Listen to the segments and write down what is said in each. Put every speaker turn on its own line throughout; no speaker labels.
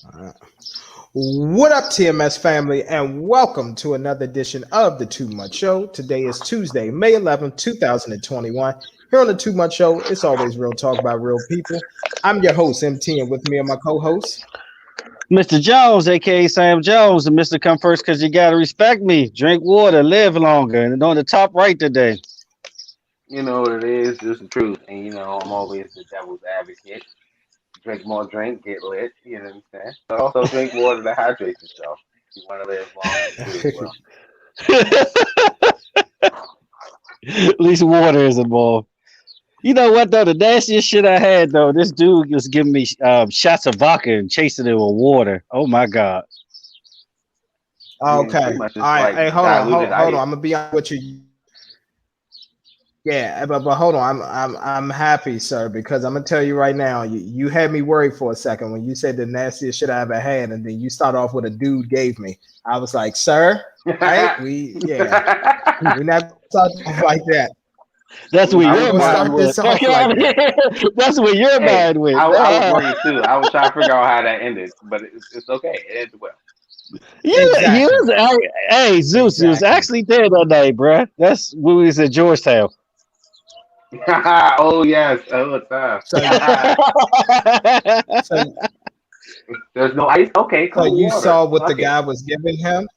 Alright. What up, TMS family, and welcome to another edition of the Too Much Show. Today is Tuesday, May 11th, 2021. Here on the Too Much Show, it's always real talk by real people. I'm your host, MT, and with me are my co-hosts.
Mr. Jones, aka Sam Jones, and Mr. Come First because you gotta respect me. Drink water, live longer, and on the top right today.
You know what it is, just the truth. And I'm always the devil's advocate. Drink more drink, get lit, you know what I'm saying? But also drink water to hydrate yourself. If you want to live long and too as well.
At least water is involved. You know what though? The nastiest shit I had though, this dude was giving me shots of vodka and chasing it with water. Oh my god.
Okay.
Pretty much
All
just
right.
like
Hey, hold on.
diluted
I'm
ice.
gonna be honest with you. Yeah, but hold on. I'm happy, sir, because I'm gonna tell you right now. You had me worried for a second when you said the nastiest shit I ever had, and then you start off with a dude gave me. I was like, sir, right? We not talking like that.
That's what
I
your
was
We're
mind
gonna
worried.
start
went.
this off like that.
That's what your
Hey,
mind went.
I was worried too. I was trying to figure out how that ended, but it's okay. It ended well.
You
Exactly.
was, hey, Zeus, you was
Exactly.
actually there that night, bruh. That's when we was at Georgetown.
Oh, yes. Oh, time.
So, so,
There's no ice? Okay,
so
cold
you
water.
saw what the
Fuck it.
guy was giving him.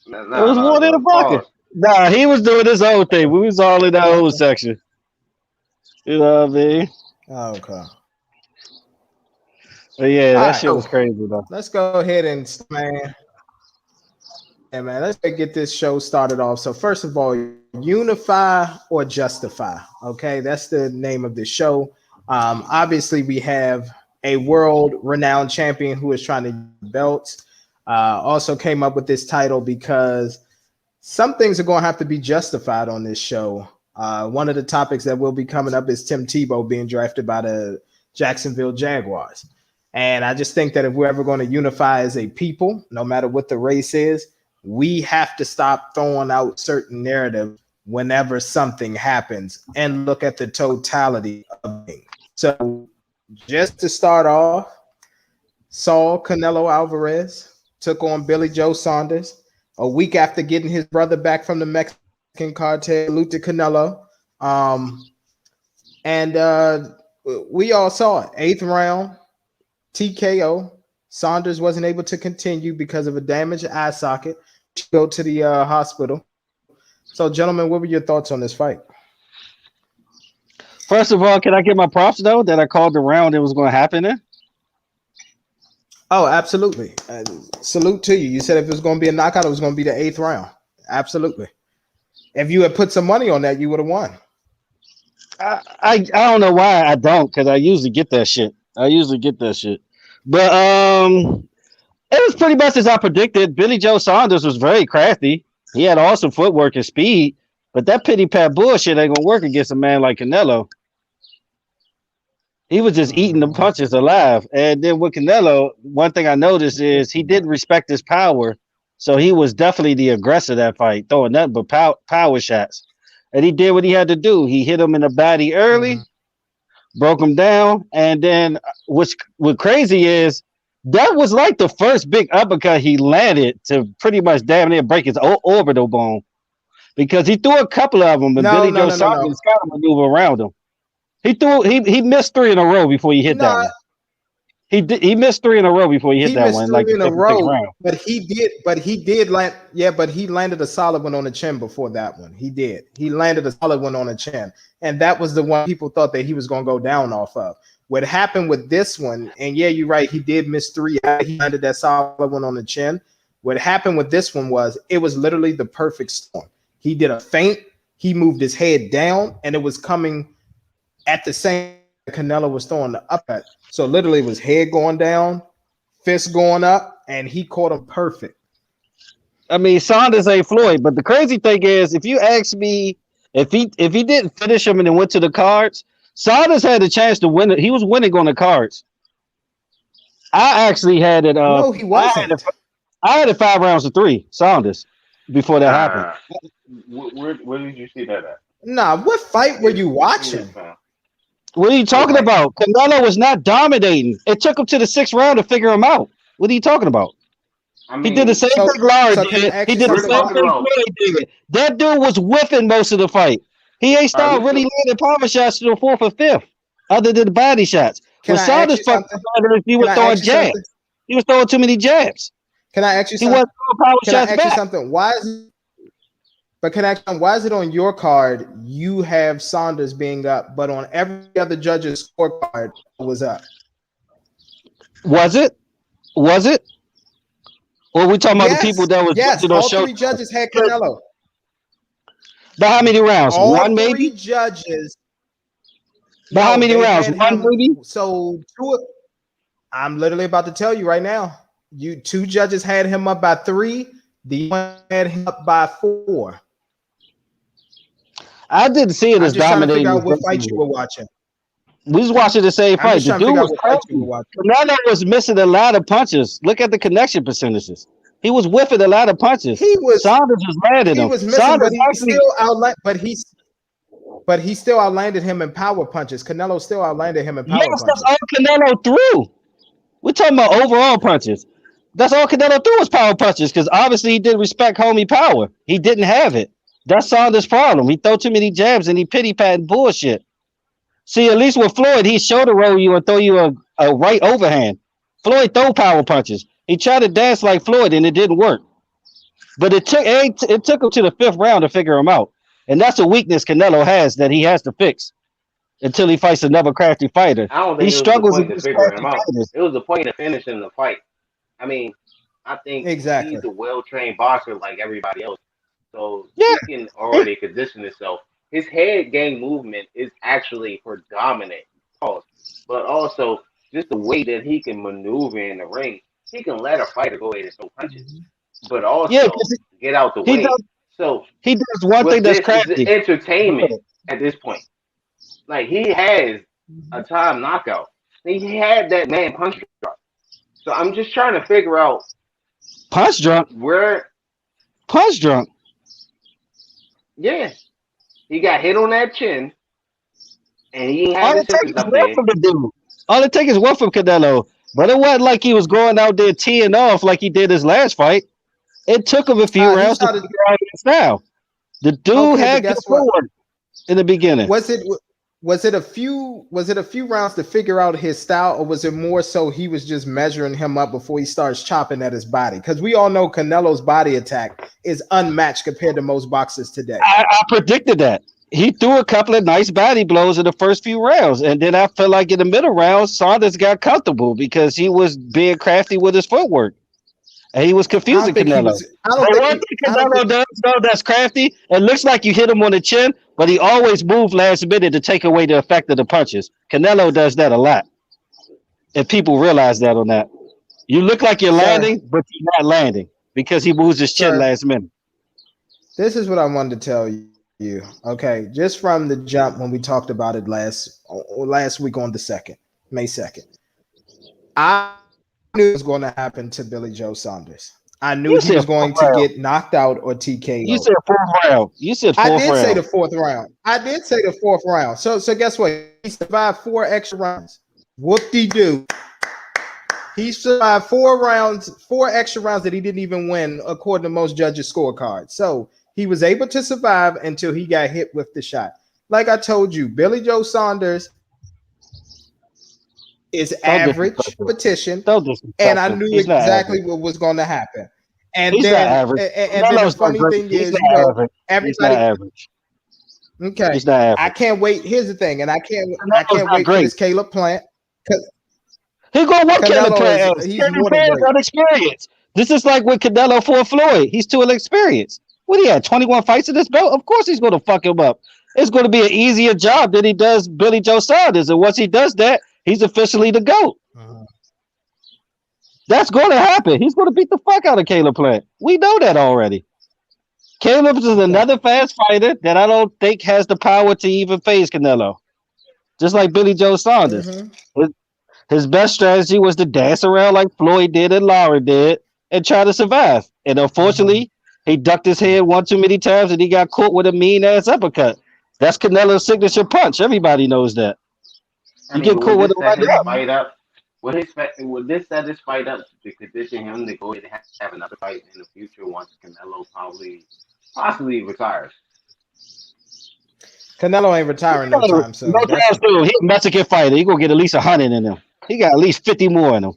No,
It was
no,
one in the
no.
pocket.
Pause.
Nah, he was doing his own thing. We was all in our own section. You know what I mean?
Okay.
But yeah,
All
that
right.
shit was
So
crazy though.
let's go ahead and man. Yeah, man. Let's get this show started off. So first of all, unify or justify. Okay, that's the name of the show. Obviously, we have a world-renowned champion who is trying to get belts. Also came up with this title because some things are going to have to be justified on this show. One of the topics that will be coming up is Tim Tebow being drafted by the Jacksonville Jaguars. And I just think that if we're ever going to unify as a people, no matter what the race is, we have to stop throwing out certain narrative whenever something happens and look at the totality of things. So just to start off, Saul Canelo Alvarez took on Billy Joe Saunders a week after getting his brother back from the Mexican cartel. Salute to Canelo. And we all saw it. Eighth round, TKO. Saunders wasn't able to continue because of a damaged eye socket. Go to the hospital. So, gentlemen, what were your thoughts on this fight?
First of all, can I get my props though that I called the round it was going to happen in?
Oh, absolutely. Salute to you. You said if it was going to be a knockout, it was going to be the eighth round. Absolutely. If you had put some money on that, you would have won.
I don't know why I don't because I usually get that shit. But it was pretty much as I predicted. Billy Joe Saunders was very crafty. He had awesome footwork and speed, but that pity pat bullshit ain't gonna work against a man like Canelo. He was just eating the
Mhm.
punches alive. And then with Canelo, one thing I noticed is he didn't respect his power. So he was definitely the aggressor that fight, throwing nothing but power shots. And he did what he had to do. He hit him in the body early,
Mhm.
broke him down. And then what crazy is that was like the first big uppercut he landed to pretty much damn near break his orbital bone because he threw a couple of them and
No,
Billy
no,
Joe
no, no, no.
Saunders kind of maneuver around him. He missed three in a row before he hit that
No,
one. He missed three in a row before he hit
he
that
missed
one in like
three
the
in a
fifth and sixth
row,
round.
but he did land. Yeah, but he landed a solid one on the chin before that one. He did. He landed a solid one on the chin, and that was the one people thought that he was going to go down off of. What happened with this one, and yeah, you're right. He did miss three. He landed that solid one on the chin. What happened with this one was it was literally the perfect storm. He did a feint. He moved his head down, and it was coming at the same time Canelo was throwing the uppercut. So literally, it was head going down, fist going up, and he caught him perfect.
I mean, Saunders ain't Floyd, but the crazy thing is, if you ask me if he didn't finish him and then went to the cards, Saunders had a chance to win it. He was winning on the cards. I actually had it.
No, he wasn't.
I had it 5 rounds to 3. Saunders before that happened.
Where did you see that at?
Nah, what fight were you
In
watching?
this film?
What are you
You're
talking
right.
about? Canelo was not dominating. It took him to the sixth round to figure him out. What are you talking about?
I
He did the
mean,
same thing
So
Lara
can I
did.
ask
He
you
did the
we're
something?
same
talking
thing
about.
Floyd did. That dude was whiffing most of the fight. He ain't
All right,
started really landing power shots to the fourth or fifth, other than the body shots. When
Can I ask
Saunders
you
fucked
something?
Saunders, he
Can
was
I
throwing
ask you
jabs.
something?
He was throwing too many jabs.
Can I ask you
He
something?
wasn't throwing power
Can I
shots
ask you
back.
something? But can I ask you, why is it on your card you have Saunders being up, but on every other judge's scorecard was up?
Was it? Was it? Or we talking about the people
Yes,
that was
yes.
judging on
All three
Showtime?
judges had Canelo.
By how many rounds?
All
One
three
maybe?
judges.
By how
No,
many
they
rounds?
had
One
him.
maybe?
So two. I'm literally about to tell you right now. You two judges had him up by 3. The one had him up by 4.
I didn't see it
I'm
as
just trying to figure
dominating
out
as
what
they
fight you
did.
were watching.
We was watching the same
I'm
fight.
just
The
trying to
dude
figure out
was
what fight you were
crazy.
watching.
Canelo was missing a lot of punches. Look at the connection percentages. He was whiffing a lot of punches.
He was
Saunders was landing
he
them.
was missing, but
Saunders
he
actually,
still outland. But he still outlanded him in power punches. Canelo still outlanded him in power
yes, that's all
punches.
Canelo threw. We're talking about overall punches. That's all Canelo threw was power punches because obviously he didn't respect homie power. He didn't have it. That's Saunders' problem. He throw too many jabs and he pity patting bullshit. See, at least with Floyd, he shoulder roll you and throw you a right overhand. Floyd throw power punches. He tried to dance like Floyd and it didn't work. But it took him to the fifth round to figure him out. And that's a weakness Canelo has that he has to fix until he fights another crafty fighter.
I don't
He
think it was the
struggles
point to
against
figure him
crafty
out.
fighters.
It was the point of finishing the fight. I mean, I think
Exactly.
he's a well trained boxer like everybody else. So
Yeah.
he can already condition himself. His head game movement is actually for dominant pause, but also just the way that he can maneuver in the ring. He can let a fighter go ahead and throw punches, but
Yeah,
also
because
get out the
he
way.
does
So
he does one thing
with
that's
this is
crafty. Go
entertainment
ahead.
at this point. Like he has a time knockout. He had that man punch drop. So I'm just trying to figure out
Punch drunk.
where.
Punch drunk.
Yeah, he got hit on that chin, and he ain't
All
have
it
his
takes
hitters
is
up
one
there.
from the dude. All it takes is one from Canelo. But it wasn't like he was going out there teeing off like he did his last fight. It took him a few
He
rounds to
started.
figure out his style. The dude
Okay, but
had good
guess what?
footwork in the beginning.
Was it a few rounds to figure out his style, or was it more so he was just measuring him up before he starts chopping at his body? Because we all know Canelo's body attack is unmatched compared to most boxers today.
I predicted that. He threw a couple of nice body blows in the first few rounds. And then I felt like in the middle rounds, Saunders got comfortable because he was being crafty with his footwork. And he was
I don't
confusing
think he
Canelo.
was. I don't
And
think
one
he.
thing
I don't think.
Canelo does, though, that's crafty, it looks like you hit him on the chin, but he always moved last minute to take away the effect of the punches. Canelo does that a lot. And people realize that on that. You look like you're
Sir,
landing, but you're not landing because he moves his chin
sir,
last minute.
this is what I wanted to tell you. Okay, just from the jump when we talked about it last week on the May 2nd, I knew it was going to happen to Billy Joe Saunders. I knew
You
he
said
was
fourth
going to
round.
get knocked out or
You
TKO.
said fourth round. You said
I
fourth
did say the
round.
fourth round. I did say the fourth round. So guess what? He survived 4 extra rounds. Whoop-de-doo. He survived 4 rounds, 4 extra rounds that he didn't even win, according to most judges' scorecards. So he was able to survive until he got hit with the shot. Like I told you, Billy Joe Saunders is
Don't
average
disrespect him.
petition,
Don't
and
disrespect
I
him.
knew
He's not
exactly
average.
what was going to happen. And
He's not
then,
average.
and then the
Canelo's not
funny
great.
thing
He's
is,
not average. He's not
everybody.
average.
Okay,
He's not
I
average.
can't wait. Here's the thing, and I
Canelo's
can't
not
wait for
great.
this Caleb Plant.
He gonna what Caleb
Canelo
Plant
is
is.
he's
Caleb
more than
Plant is
great.
unexperienced. This is like with Canelo for Floyd. He's too inexperienced. What he had 21 fights in this belt? Of course he's gonna fuck him up. It's gonna be an easier job than he does Billy Joe Saunders. And once he does that, he's officially the GOAT. That's gonna happen. He's gonna beat the fuck out of Caleb Plant. We know that already. Caleb is
Okay.
another fast fighter that I don't think has the power to even face Canelo. Just like Billy Joe Saunders.
Mm-hmm.
His, his best strategy was to dance around like Floyd did and Lara did and try to survive. And
Mm-hmm.
unfortunately, he ducked his head one too many times and he got caught with a mean ass uppercut. That's Canelo's signature punch. Everybody knows that.
I
You
mean,
get
but
caught
would
with
this
it
set
right
his
up.
fight up? Would this set his fight up to condition him to go ahead and have another fight in the future once Canelo possibly retires?
Canelo ain't retiring no time
No
soon. That's
time soon. He a Mexican fighter. He gonna get at least 100 in him. He got at least 50 more in him.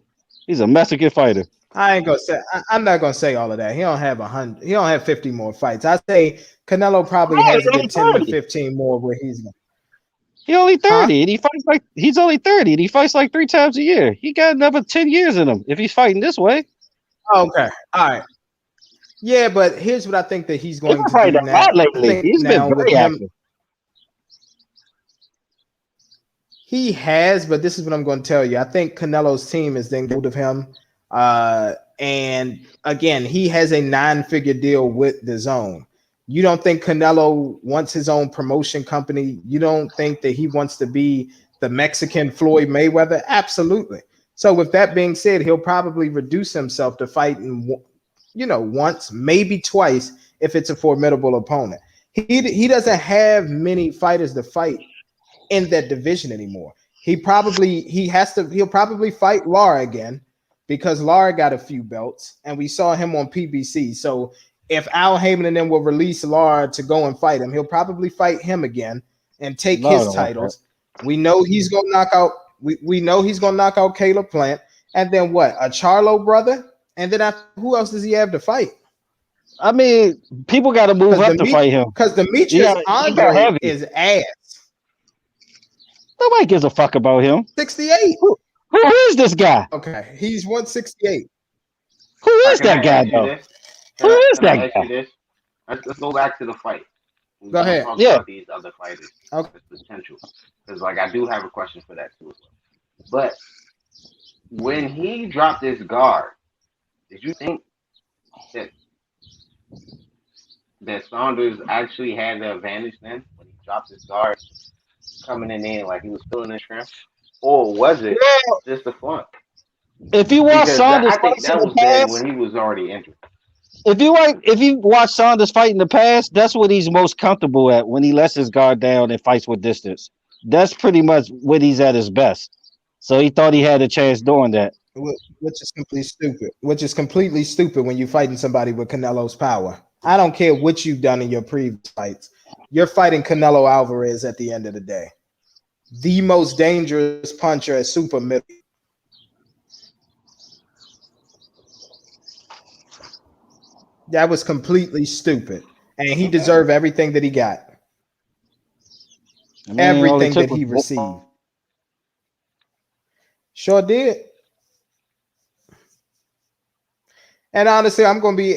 He's a Mexican fighter.
I ain't gonna say. I'm not gonna say all of that. He don't have 100. He don't have 50 more fights. I say Canelo probably
Oh,
has
he's
a
only
good 10 to
30.
15 more where he's going.
He only
Huh?
30, and he fights like he's only 30, and he fights like 3 times a year. He got another 10 years in him if he's fighting this way.
Okay. All right. Yeah, but here's what I think that he's
He's
going
been
to
fighting
do
a lot
now. I
lately.
think
He's been
now with
very
him,
active.
he has, but this is what I'm going to tell you. I think Canelo's team is then good of him. And again, he has a 9-figure deal with the zone. You don't think Canelo wants his own promotion company? You don't think that he wants to be the Mexican Floyd Mayweather? Absolutely. So with that being said, he'll probably reduce himself to fighting, once, maybe twice, if it's a formidable opponent. He doesn't have many fighters to fight in that division anymore. He'll probably fight Lara again because Lara got a few belts and we saw him on PBC. So if Al Heyman and them will release Lara to go and fight him, he'll probably fight him again and take
No, I
his
don't want that.
titles. We know he's gonna knock out we know he's gonna knock out Caleb Plant. And then what? A Charlo brother? And then who else does he have to fight?
I mean, people got to move up to fight him.
Because Demetrius
He got
Andre
heavy.
is ass.
Nobody gives a fuck about him.
68.
Who is this guy?
Okay, he's 168.
Who is
Can I
that guy,
ask you
though?
this?
Who is
Can I
that
ask you
guy?
this? Let's go back to the fight. We
Go
don't
ahead.
talk
Yeah.
about these other fighters.
Okay.
There's potential. Because I do have a question for that too as well. But when he dropped his guard, did you think that Saunders actually had the advantage then when he dropped his guard coming in there like he was feeling his strength? Or was it
Well,
just a flunk?
if you watch Saunders
I think
fights in
that
the
was then
past,
when he was already injured.
if you watch Saunders fight in the past, that's what he's most comfortable at when he lets his guard down and fights with distance. That's pretty much when he's at his best. So he thought he had a chance doing that.
Which is completely stupid. Which is completely stupid when you're fighting somebody with Canelo's power. I don't care what you've done in your previous fights. You're fighting Canelo Alvarez at the end of the day. The most dangerous puncher at super middle. That was completely stupid. And he deserved everything that he got.
I mean, all it
Everything
took
that he
was
received. Sure did. And honestly, I'm gonna be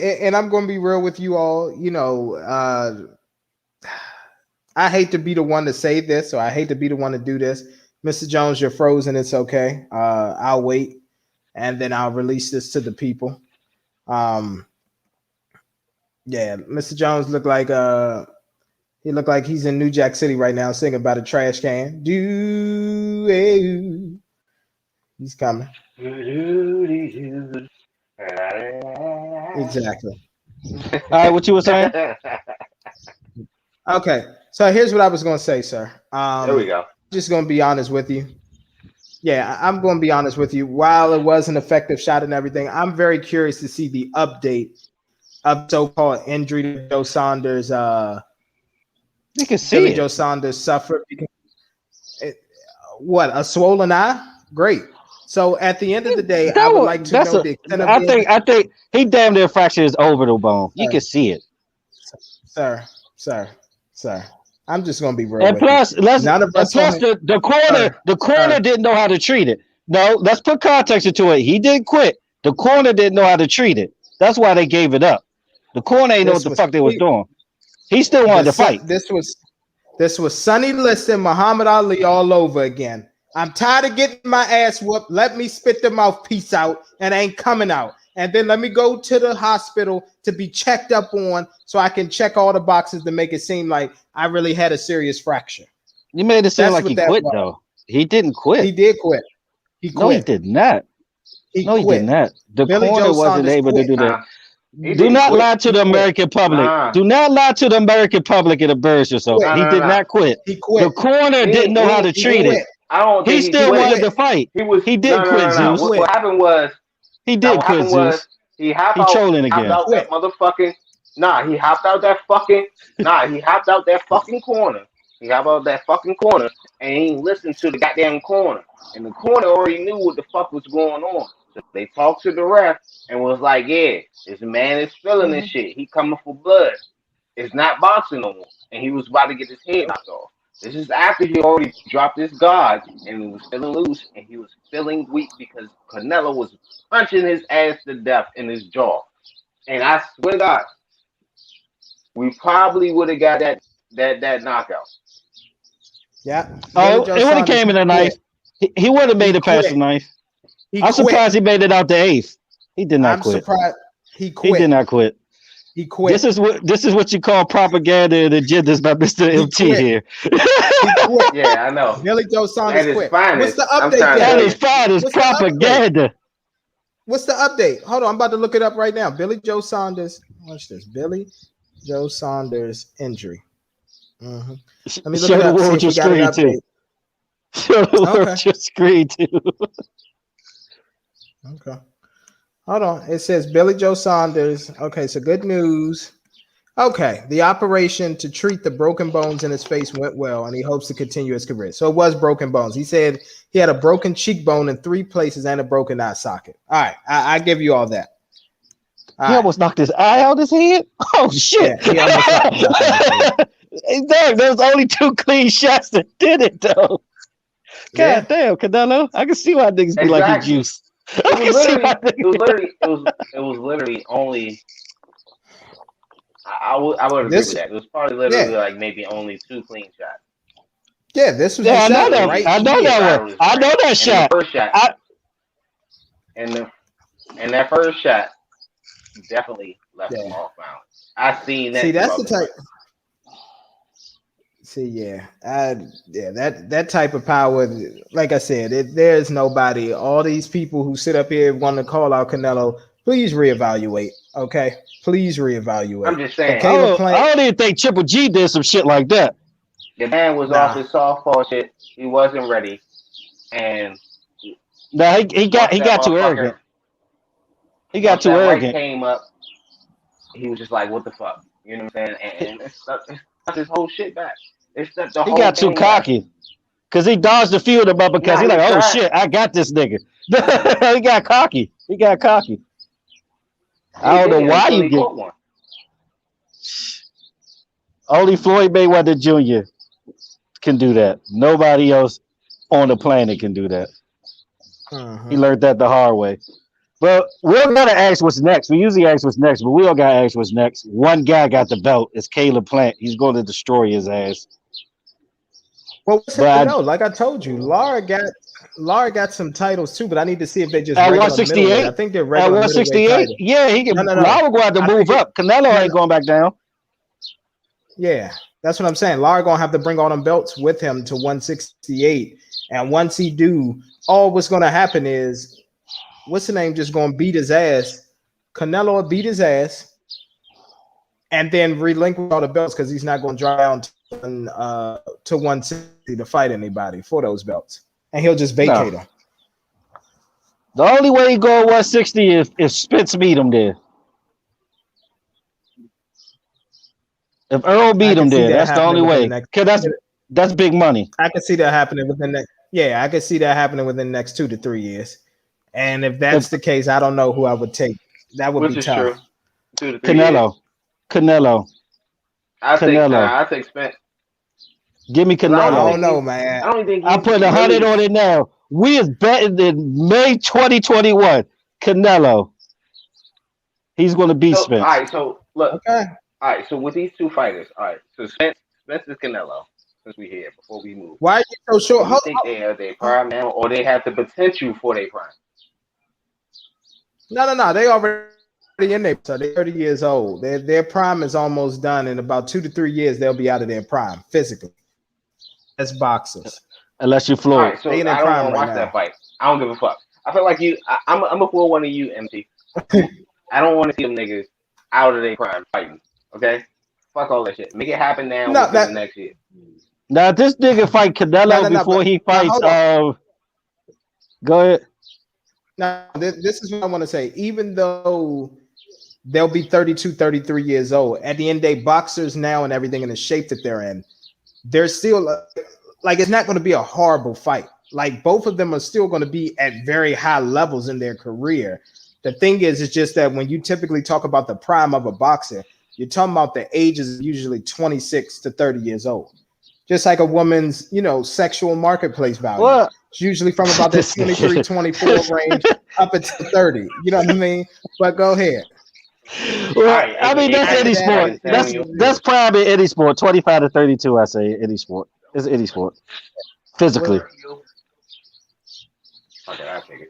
real with you all. I hate to be the one to say this, or I hate to be the one to do this. Mr. Jones, you're frozen. It's okay. I'll wait, and then I'll release this to the people. Yeah, Mr. Jones looked like he's in New Jack City right now, singing about a trash can. He's coming. Exactly.
all right, what you were saying?
Okay, so here's what I was going to say, sir.
There we go.
Just going to be honest with you. Yeah, I'm going to be honest with you. While it was an effective shot and everything, I'm very curious to see the update of so-called injury to Joe Saunders.
You can see
Billy
it.
Joe Saunders suffered. What, a swollen eye? Great. So at the end of the day, I would like to know the extent of
I think he damn near fractured his orbital bone. You can see it.
Sir. I'm just gonna be real.
And
with
plus,
you.
the corner didn't know how to treat it. No, let's put context into it. He didn't quit. The corner didn't know how to treat it. That's why they gave it up. The corner ain't know what the fuck they was doing. He still wanted to fight.
This was Sonny Liston, Muhammad Ali all over again. I'm tired of getting my ass whooped. Let me spit the mouthpiece out and it ain't coming out. And then let me go to the hospital to be checked up on so I can check all the boxes to make it seem like I really had a serious fracture.
You made it seem like he quit, though. He didn't quit.
He did quit.
No, he did not. He did not. The
Billy
corner
Joe
wasn't
Saunders
able to
quit.
do that. Do not lie to the American public. Do not lie to the American public and embarrass yourself. He did not quit.
He quit.
The corner didn't know how to treat it.
I don't
He
think he
still
He
quit.
wanted to
quit.
fight.
He was
He
no,
did
no,
quit,
no, no.
He
Zeus.
What
quit.
happened was
He
now
did
what
quit,
happened was
Zeus.
he
He trolling
hopped
He
again.
out that
quit.
motherfucking he hopped out that fucking he hopped out that fucking corner. He hopped out that fucking corner and he ain't listened to the goddamn corner. And the corner already knew what the fuck was going on. So they talked to the ref and was like, yeah, this man is feeling this
Mhm.
shit. He coming for blood. It's not boxing no more. And he was about to get his head knocked off. This is after he already dropped his guard and he was feeling loose and he was feeling weak because Canelo was punching his ass to death in his jaw. And I swear to God, we probably would have got that knockout.
Yeah. Billy
Oh,
Joe
it would have
Saunders.
came in
He
the
quit.
ninth. He would have
He
made it past the
quit.
ninth.
He
I'm
quit.
surprised he made it out the eighth. He did not
I'm
quit.
surprised. He
He did
quit.
not quit.
He quit.
This is what you call propaganda and agendas by Mr.
He
MT
quit.
here.
He quit.
Yeah, I know.
Billy Joe Saunders
At its
quit. What's
finest,
the
I'm
update
trying to
there?
That
tell
is
you.
fine. It's
What's the update?
propaganda.
What's the update? Hold on, I'm about to look it up right now. Billy Joe Saunders. Watch this. Billy Joe Saunders injury. Mhm. Let me look
Show
it
the
up. See
world
if
your
we got an
screen too.
update.
Show the
Okay.
world your screen too.
Okay. Hold on. It says Billy Joe Saunders. Okay, so good news. Okay, the operation to treat the broken bones in his face went well, and he hopes to continue his career. So it was broken bones. He said he had a broken cheekbone in 3 places and a broken eye socket. All right, I give you all that. All
He
right,
almost knocked his eye out his head. Oh
yeah,
shit!
he almost knocked his eye out his head.
Damn, there was only 2 clean shots that did it though. God
Yeah,
damn, Canelo. I can see why niggas be like he
Exactly.
juice. I can see why
It
niggas
was
be like
literally, it was literally only. I would agree with
this,
that. It was probably literally
yeah,
like maybe only 2 clean shots.
yeah, this was the
yeah, I
He
know
shot
that.
right
literally
I know
here.
that one.
straddled his
I know
brain.
that
And the
shot.
first shot,
I
and the and that first shot definitely left him
Yeah,
off balance. I seen
see,
that
that's the
throughout the
type.
fight.
See, yeah, that type of power. Like I said, there's nobody. All these people who sit up here want to call out Canelo. Please reevaluate. Okay, please reevaluate.
I'm just
And
saying,
Caleb Plant,
I don't even think Triple G did some shit like that.
the man was off
nah,
his softball shit. He wasn't ready, and
Nah,
once
he
that
got too arrogant.
motherfucker,
He got
once
too
that right
arrogant.
came up, he was just like, "What the fuck?" You know what I'm saying? And it stuck his whole shit back. It stuck the
He
whole
got too
thing back.
cocky. Cause he dodged the field about because
Nah,
he
he
like, oh
tried.
shit, I got this nigga. He got cocky. He got cocky.
He
I don't know
did
why
until
you
he
get
caught one.
only Floyd Mayweather Jr. can do that. Nobody else on the planet can do that. He
uh-huh.
learned that the hard way. Well, we don't gotta ask what's next. We usually ask what's next, but we don't gotta ask what's next. One guy got the belt. It's Caleb Plant. He's going to destroy his ass.
Well, what's him?
But
No, like I told you, Lara got some titles too, but I need to see if they just
at
regular middleweight. I
168,
think they're
at
regular middleweight
168,
titles.
yeah, he can.
No.
Lara going to
I
move
think it,
up. Canelo
no,
ain't
no.
going back down.
Yeah, that's what I'm saying. Lara gonna have to bring all them belts with him to 168, and once he do, all what's gonna happen is what's the name just gonna beat his ass. Canelo will beat his ass, and then relinquish all the belts because he's not gonna drop down to 160 to fight anybody for those belts, and he'll just
No.
vacate them.
The only way he go 160 is if Spence beat him there. If Earl
I
beat
can
him
see
there,
that
that's the
happening
only
within the
way.
next.
Cause that's big money.
I can see that happening within the. Yeah, I can see that happening within the next 2 to 3 years. And if
If
that's the case, I don't know who I would take. That would
Which
be
is
tough.
true. 2 to 3 years.
Canelo, Canelo, Canelo,
I take Spence
give me
because
I
Canelo.
don't know, man.
I don't think
I
he's
put 100
really.
on it now. We is betting in May 2021. Canelo, he's going to beat
So all
Spence.
right. So look.
Okay.
All right. So with these two fighters, all right. So Spence is Canelo. Since we here, before we move,
Why are you so
do
short?
you think they are their prime now, or they have the potential for their prime?
No. They already in there. So they're 30 years old. Their prime is almost done. In about 2 to 3 years, they'll be out of their prime physically as boxers.
Unless you
All
Floyd.
right.
They
So
in their
I don't
prime
want to
right
watch that
now.
fight. I don't give a fuck. I feel like you. I'm a full one of you, MT. I don't want to see them niggas out of their prime fighting. Okay. Fuck all that shit. Make it happen now
No,
within the
that
next year.
Now this nigga fight
No,
Canelo
no, no.
before
But
he
now
fights.
hold on.
Go ahead.
Now this is what I want to say. Even though they'll be 32, 33 years old, at the end of the day, boxers now and everything in the shape that they're in, they're still like it's not going to be a horrible fight. Like both of them are still going to be at very high levels in their career. The thing is, it's just that when you typically talk about the prime of a boxer, you're talking about the ages usually 26 to 30 years old. Just like a woman's, sexual marketplace value.
Well,
It's usually from about that
this
23,
nigga.
24 range up until 30. You know what I mean? But go ahead.
All
Well,
right,
I mean that's
After
any
that,
are
sport.
you saying you?
That's prime in any sport. 25 to 32, I say any sport. It's any sport. Physically.
Okay, I take it.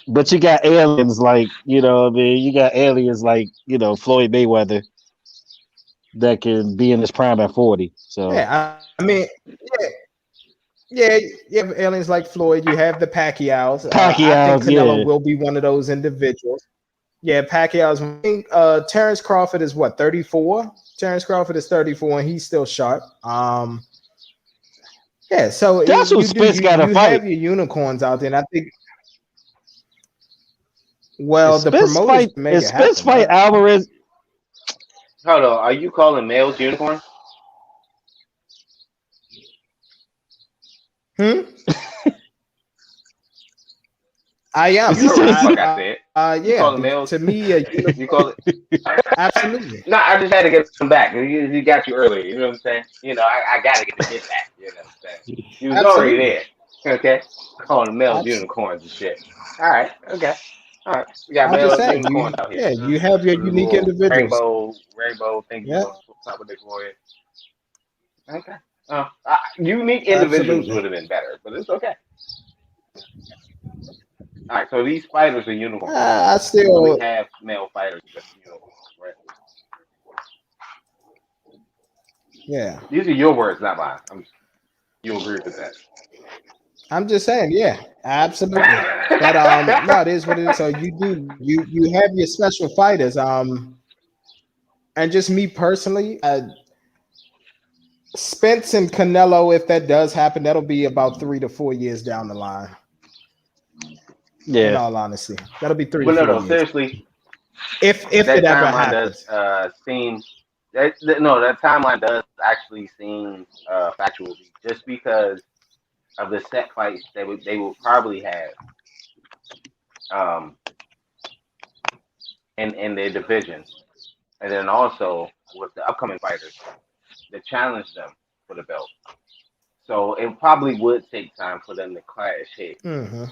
But you got aliens like, what I mean, you got aliens like, Floyd Mayweather that can be in his prime at 40. So
I mean, yeah, yeah, you have aliens like Floyd. You have the Pacquiao's. I think
Pacquiao,
Canelo
yeah.
will be one of those individuals. Yeah, Pacquiao's. I think Terrence Crawford is what 34. Terrence Crawford is 34, and he's still sharp. Yeah. So
That's who
you do
Spence
you
got to
you
fight.
have your unicorns out there, and I think well
Is
the
Spence
promoters
fight
can make
is
it
Spence
happen.
fight Alvarez?
Hold on, are you calling males unicorns?
Hmm? I am.
You heard what the fuck I said. You
Yeah.
call them
To
males?
me, a unicorn.
You call it?
Absolutely.
No, I just had to get them back. You got you earlier. You know what I'm saying? I got to get the get back. You know what I'm saying? You was already
Absolutely.
there. Okay, calling them males
Abs-
unicorns and shit. All right. Okay. All right. We got
I'm just
male
saying,
unicorns out here.
yeah,
You know what
you
I'm saying?
have your
With a
unique
little
individuals.
rainbow thingy
Yeah,
on top of their forehead. Okay. Unique individuals
absolutely.
would have been better, but it's okay. All right. So these fighters are unicorns.
I
So we
still,
have male fighters that's unicorns, right?
yeah,
These are your words, not mine. You agree with that?
I'm just saying, yeah, absolutely. But no, it is what it is. So you have your special fighters. And just me personally, Spence and Canelo, if that does happen, that'll be about 3 to 4 years down the line. In
Yeah.
all honesty, that'll be three to
But no,
four
no,
years
seriously,
if it
that
ever
timeline does
happens.
seem no, that timeline does actually seem factual just because of the set fights they would probably have um in their division, and then also with the upcoming fighters that challenge them for the belt. So it probably would take time for them to clash heads
Hmm.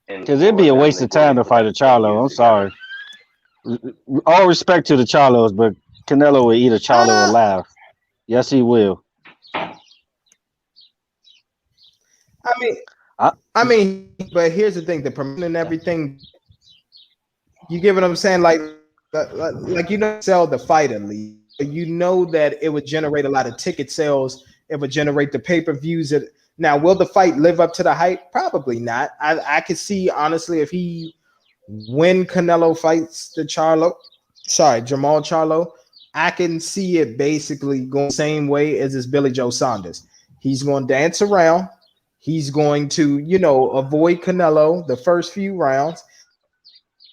and
Because it'd be
for
a
them
waste
to
of
go
time to
into
fight a
like 10 years
Charlo. I'm
together.
sorry. All respect to the Charlos, but Canelo will eat a Charlo
Uh,
alive. Yes, he will.
I mean,
I,
but here's the thing: the promotion and everything. You get what I'm saying? Like sell the fight at least. You know that it would generate a lot of ticket sales. It would generate the pay per views. Now, will the fight live up to the hype? Probably not. I could see honestly if when Canelo fights Jamal Charlo, I can see it basically going the same way as this Billy Joe Saunders. He's going to dance around. He's going to, avoid Canelo the first few rounds.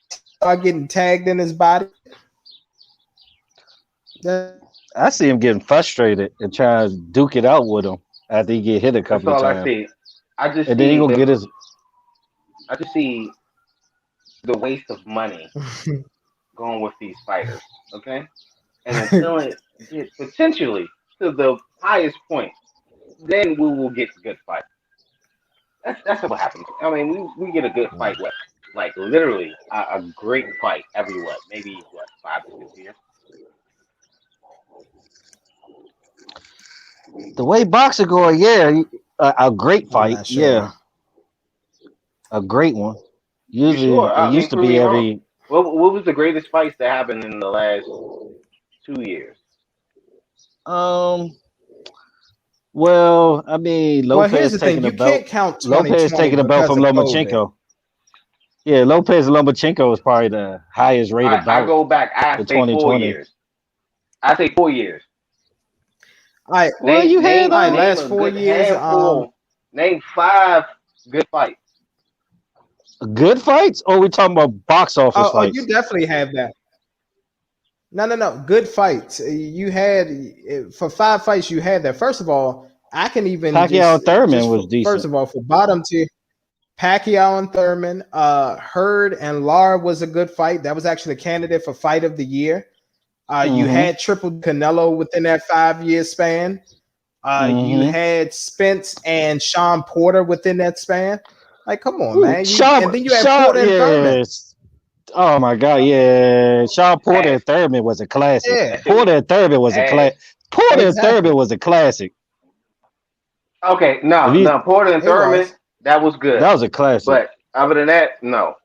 Start getting tagged in his body.
I see him getting frustrated and trying to duke it out with him after he get hit a
That's
couple of
all I
times.
see. I just
And then he
see
gonna
the
get his
I just see the waste of money going with these fighters. Okay, and until it gets potentially to the highest point, then we will get good fight. That's what happens. I mean, we get a good fight. What, like literally a great fight every what, maybe what 5 to 6 years.
the way boxing going. Yeah, a great
I'm
fight.
not sure.
Yeah, a great one.
You
Usually,
sure?
it
I mean,
used to
prove
be
me wrong.
every.
What was the greatest fights that happened in the last 2 years?
Um. Well, I mean,
Well, here's the thing: you can't count
Lopez
2020
taking the belt
because
from
of COVID.
Lomachenko. Yeah, Lopez and Lomachenko is probably the highest rated
I
bout
go back. I
for
say
2020.
4 years. I say 4 years.
All right,
Well,
Name
you had
name
all right.
name
Last
a
four
good
years.
handful. Name five good fights.
good fights, or we talking about box office
You
fights?
definitely have that. No, no, no. Good fights. You had for five fights. You had that. First of all, I can even
Pacquiao and Thurman
just
was
for, first
decent.
of all for bottom tier, Pacquiao and Thurman, Hurd and Lara was a good fight. That was actually a candidate for fight of the year. You
Mm-hmm.
had Triple Canelo within that 5 year span. You
Mm-hmm.
had Spence and Sean Porter within that span. Like, come on,
Ooh,
man. You and
Shaw,
then you had
Shaw,
Porter and Thurman.
yes. Oh my God, yeah. Shaw Porter and
Ass.
Thurman was a classic.
Yeah,
That shit was
Porter and Thurman was a
ass.
class. Porter and
exactly.
Thurman was a classic.
Okay,
If
no,
you,
no, Porter and
It
Thurman,
was.
that was good.
that was a classic.
But other than that, no.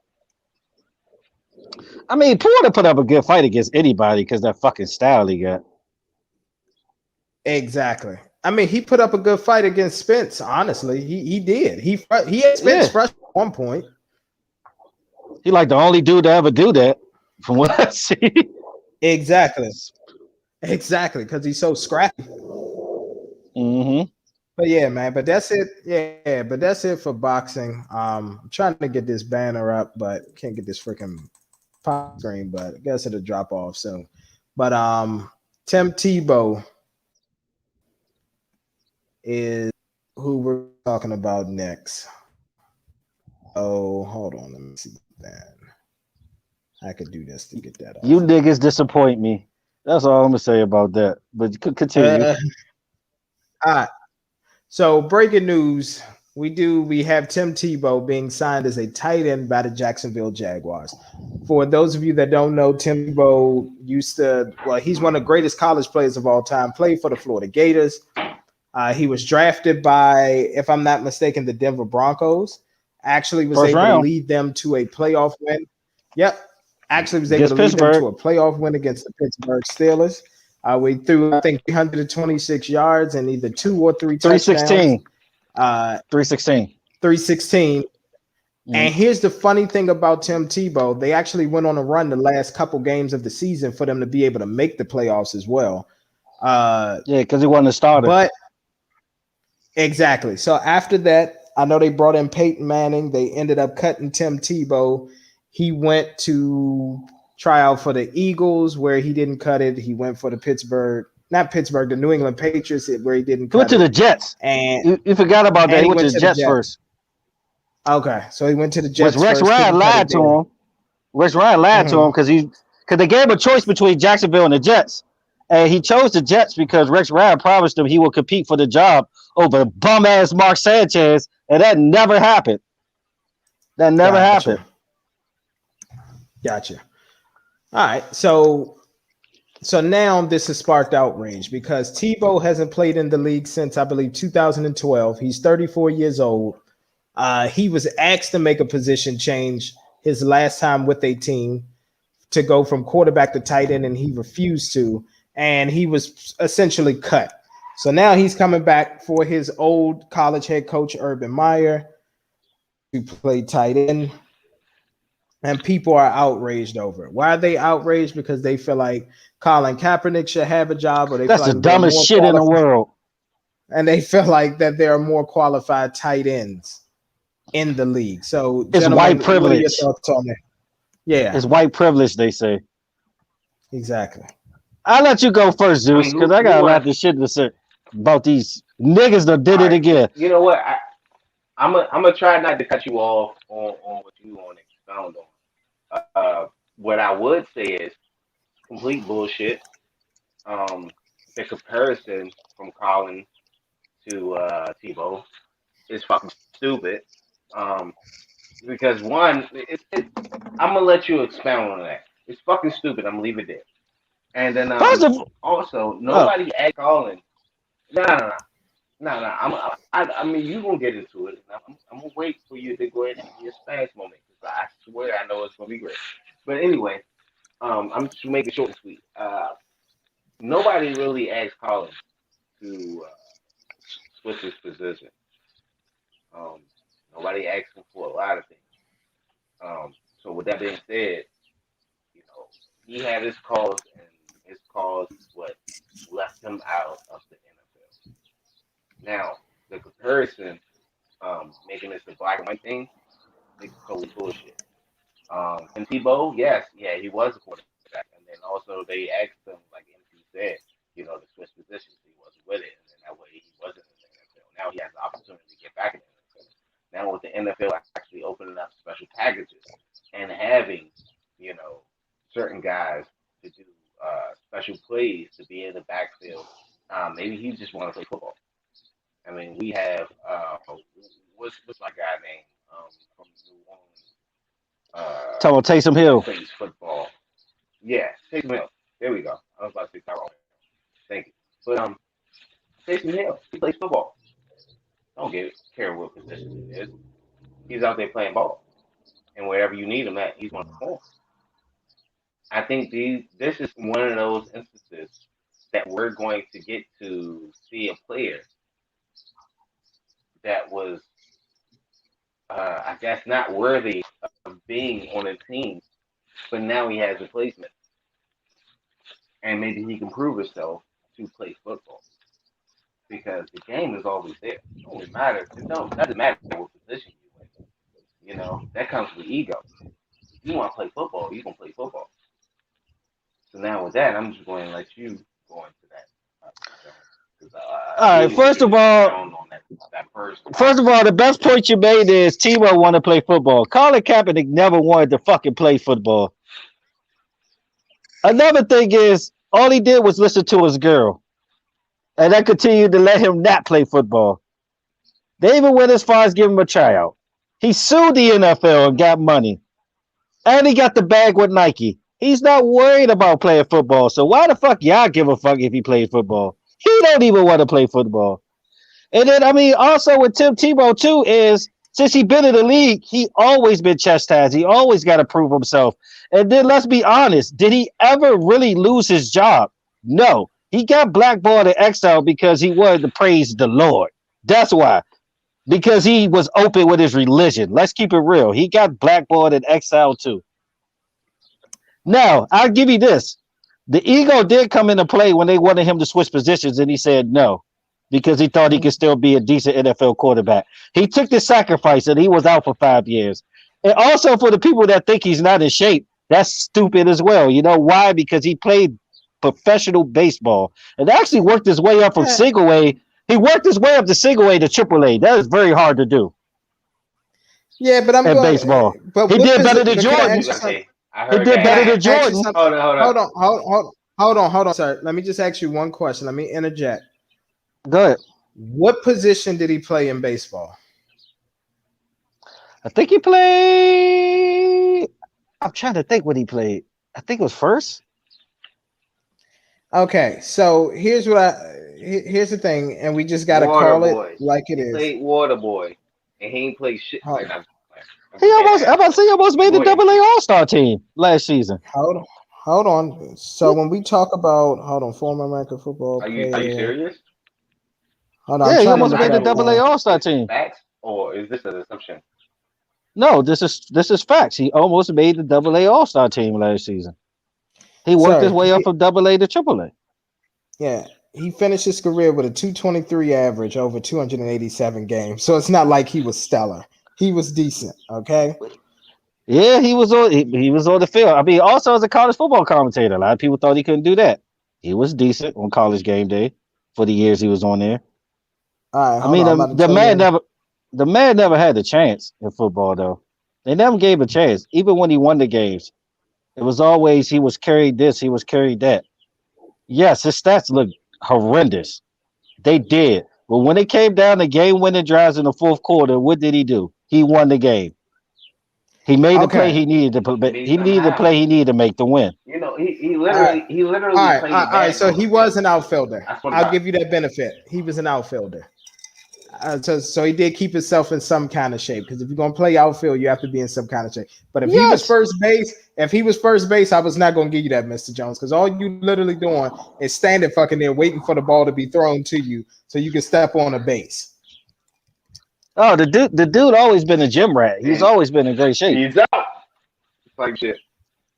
I mean, Porter put up a good fight against anybody because that fucking style he got.
Exactly. I mean, he put up a good fight against Spence. Honestly, he did. He had Spence
Yeah,
fresh at one point.
he like the only dude to ever do that, from what I see.
Exactly. Exactly. Because he's so scrappy.
Mm-hmm.
But yeah, man. But that's it. Yeah, but that's it for boxing. I'm trying to get this banner up, but can't get this freaking pop screen. But I guess it'll drop off soon. But Tim Tebow is who we're talking about next. Oh, hold on. Let me see that. I could do this to get that
You
off.
niggas disappoint me. That's all I'm gonna say about that. But you could continue.
Uh, all right. So breaking news: we have Tim Tebow being signed as a tight end by the Jacksonville Jaguars. For those of you that don't know, Tim Tebow he's one of the greatest college players of all time. Played for the Florida Gators. He was drafted by, if I'm not mistaken, the Denver Broncos. Actually, was
First
able to
round
lead them to a playoff win. Yep, actually was able to
against
lead them
Pittsburgh,
to a playoff win against the Pittsburgh Steelers. We threw, I think, 326 yards and either two or three touchdowns.
316,
Uh,
316.
316.
Mm.
And here's the funny thing about Tim Tebow: they actually went on a run the last couple games of the season for them to be able to make the playoffs as well. Uh,
Yeah, because he wasn't a starter.
but Exactly. So after that, I know they brought in Peyton Manning. They ended up cutting Tim Tebow. He went to try out for the Eagles, where he didn't cut it. He went for the not Pittsburgh, the New England Patriots, where he didn't
He went
cut
to
it.
the Jets.
And
You forgot about that. He
he
went to
went
the
to the
Jets
Jets.
first.
Okay, so he went to the
Which
Jets
Rex
first,
Ryan
couldn't cut
lied
it
to
there.
him. Rex Ryan lied to him
Mhm.
because they gave him a choice between Jacksonville and the Jets, and he chose the Jets because Rex Ryan promised him he would compete for the job over bum ass Mark Sanchez, and that never happened. That never happened.
Gotcha. Gotcha. All right. So now this has sparked outrage because Tebow hasn't played in the league since I believe 2012. He's 34 years old. He was asked to make a position change his last time with a team to go from quarterback to tight end, and he refused to, and he was essentially cut. So now he's coming back for his old college head coach Urban Meyer to play tight end, and people are outraged over it. Why are they outraged? Because they feel like Colin Kaepernick should have a job, or they feel
That's the
like they're
dumbest
more
shit in the
qualified,
world.
and they feel like that there are more qualified tight ends in the league. So,
It's white
gentlemen, what are your
privilege.
thoughts on that? Yeah,
It's white privilege, they say.
exactly.
I'll let you go first,
I
Zeus,
mean,
because I
who
got a
wants?
lot of shit to say about these niggas that
All
did it
right,
again.
you know what? I'm gonna try not to cut you off on what you want to expound on. What I would say is complete bullshit. Um, the comparison from Colin to Tebow is fucking stupid. Um, because one, I'm gonna let you expound on that. It's fucking stupid. I'm gonna leave it there. And then
First of all,
also
oh,
nobody asked Colin. No, no, no, no, no. I mean, you gonna get into it. I'm gonna wait for you to go ahead and give your Spanish moment because I swear I know it's gonna be great. But anyway, I'm just making it short and sweet. Nobody really asked Colin to switch his position. Um, nobody asked him for a lot of things. So with that being said, you know, he had his cause, and his cause is what left him out of the NFL. Now, the comparison, making this a black and white thing, is totally bullshit. Tim Tebow, yes, yeah, he was a quarterback, and then also they asked him, like MC said, to switch positions. He wasn't with it, and then that way he wasn't in the NFL. Now he has the opportunity to get back in the NFL. Now with the NFL actually opening up special packages and having, you know, certain guys to do special plays to be in the backfield. Maybe he just want to play football. I mean, we have what's my guy name from New Orleans
Talking about Taysom
that
Hill.
plays football. Yeah, Taysom Hill. There we go. I was about to say Tyrone. Thank you. But Taysom Hill, he plays football. Don't care what position it is. He's out there playing ball, and wherever you need him at, he's going to perform. I think this is one of those instances that we're going to get to see a player that was, I guess, not worthy of being on a team, but now he has replacement, and maybe he can prove himself to play football because the game is always there. It only matters. It don't doesn't matter what position you in. That comes with ego. If you want to play football, you can play football. So now with that, I'm just going to let you go into that, because
All
I
right.
really want to
First
get
of
Mr.
all,
Jones on that first
First
part.
of all, the best point you made is Tebow want to play football. Colin Kaepernick never wanted to fucking play football. Another thing is, all he did was listen to his girl, and that continued to let him not play football. They even went as far as giving him a tryout. He sued the NFL and got money, and he got the bag with Nike. He's not worried about playing football. So why the fuck y'all give a fuck if he plays football? He don't even want to play football. And then, I mean, also with Tim Tebow too is since he been in the league, he always been chastised. He always got to prove himself. And then let's be honest, did he ever really lose his job? No. He got blackballed and exiled because he wanted to praise the Lord. That's why. Because he was open with his religion. Let's keep it real. He got blackballed and exiled too. Now, I'll give you this. The ego did come into play when they wanted him to switch positions, and he said no because he thought he could still be a decent NFL quarterback. He took the sacrifice, and he was out for 5 years. And also for the people that think he's not in shape, that's stupid as well. You know why? Because he played professional baseball and actually worked his way up from
Yeah,
single A. He worked his way up to single A to triple A. That is very hard to do
yeah, but I'm
in
going.
baseball.
But
He
what
did
is
better
it?
than
But can I
What you
ask
Jordan.
you
gonna
something?
say? I
He
heard
did
that.
Can
better
I
than
ask you
Jordan.
something?
Hold
Hold
up.
on, hold on, sir. Let me just ask you one question. Let me interject.
Go ahead.
What position did he play in baseball?
I think he played. I'm trying to think what he played. I think it was first.
Okay, so here's the thing, and we just gotta
Water
call it
boy.
like it
He
is.
played water boy, and he ain't played shit.
Hold,
Like I'm just playing. I'm
He
just being an
almost. I'm about to
asshole.
say he almost
But
made the
go ahead,
Double A
MC.
All Star team last season.
hold on. So when we talk about former American football
Are you
player,
serious?
hold on, I'm
Yeah, he
Is
trying to
this
almost
look it
made the
up
Double A
now.
All Star
is this
team.
facts or is this an assumption?
No, this is facts. He almost made the Double A All Star team last season. He worked his
Sir,
way up from Double A to Triple A.
yeah, he finished his career with a 223 average over 287 games. So it's not like he was stellar. He was decent. Okay.
Yeah, he was on the field. I mean, also as a college football commentator, a lot of people thought he couldn't do that. He was decent on College Game Day for the years he was on there.
All right,
I
hold
mean,
on. I'm about to
the
tell
man
you.
never had a chance in football though. They never gave a chance, even when he won the games. It was always he was carried this, he was carried that. Yes, his stats look horrendous. They did, but when it came down to game-winning drives in the fourth quarter, what did he do? He won the game. He made the play
Okay.
he needed to put.
I mean,
He needed the
somehow,
play he needed to make the win.
he
All right.
literally played a
All right.
bad
So
game on
he
the field.
was an outfielder.
I swear to
I'll
God.
give you that benefit. He was an outfielder. So he did keep himself in some kind of shape because if you're gonna play outfield, you have to be in some kind of shape. But
Yes.
if he was first base, I was not gonna give you that, Mr. Jones, because all you literally doing is standing fucking there waiting for the ball to be thrown to you so you can step on a base.
Oh, the dude always been a gym rat. He's
And
always been in great shape.
he's out. Like shit.